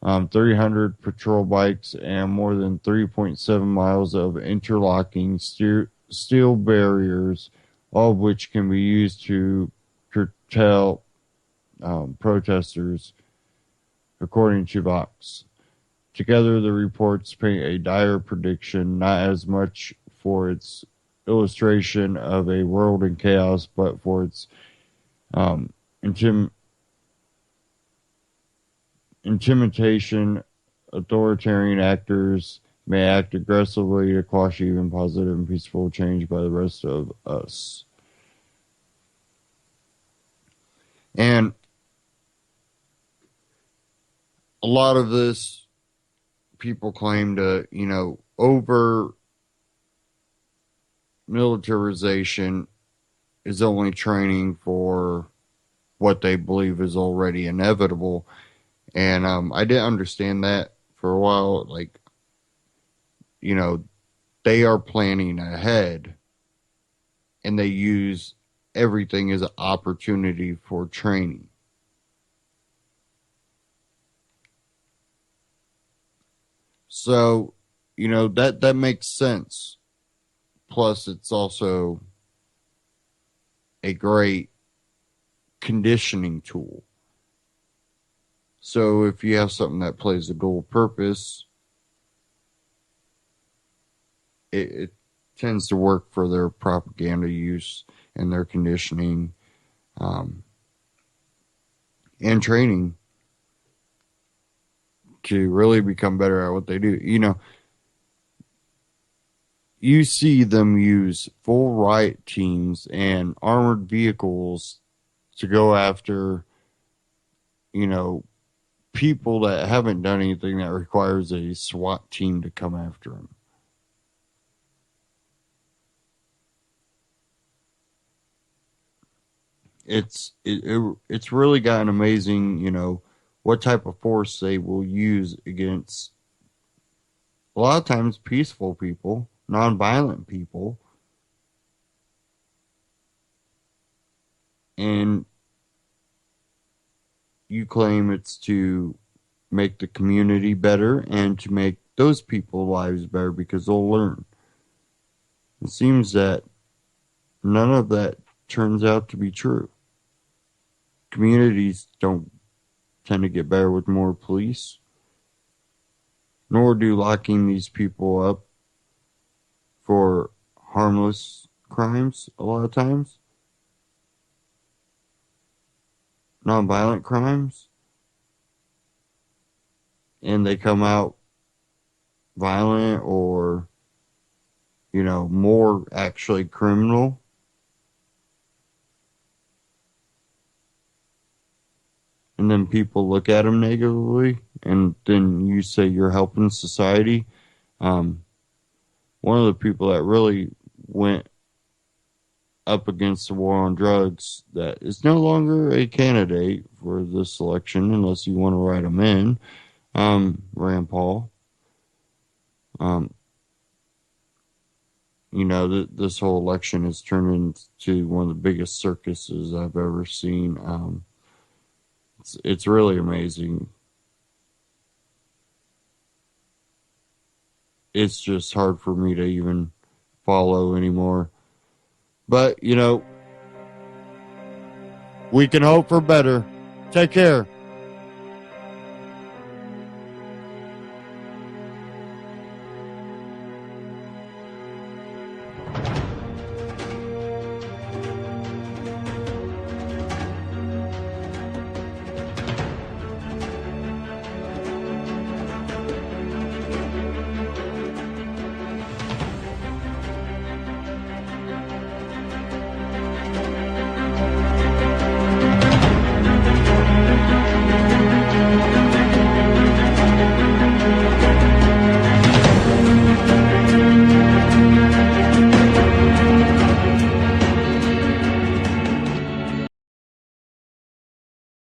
300 patrol bikes, and more than 3.7 miles of interlocking steel barriers, all of which can be used to curtail protesters, according to Vox. Together, the reports paint a dire prediction, not as much for its illustration of a world in chaos, but for its intimidation. Authoritarian actors may act aggressively to quash even positive and peaceful change by the rest of us. And a lot of this, people claim to, over militarization is only training for what they believe is already inevitable. And I didn't understand that for a while. Like, they are planning ahead and they use everything as an opportunity for training. So, that makes sense. Plus, it's also a great conditioning tool. So if you have something that plays a dual purpose, it tends to work for their propaganda use and their conditioning and training to really become better at what they do. You see them use full riot teams and armored vehicles to go after, people that haven't done anything that requires a SWAT team to come after them. It's really gotten amazing, what type of force they will use against a lot of times peaceful people, nonviolent people, and you claim it's to make the community better and to make those people's lives better because they'll learn. It seems that none of that turns out to be true. Communities don't tend to get better with more police, nor do locking these people up for harmless crimes a lot of times. Nonviolent crimes, and they come out violent or, more actually criminal. And then people look at them negatively, and then you say you're helping society. One of the people that really went up against the war on drugs that is no longer a candidate for this election unless you want to write him in, Rand Paul. This whole election has turned into one of the biggest circuses I've ever seen. It's really amazing. It's just hard for me to even follow anymore. But, we can hope for better. Take care.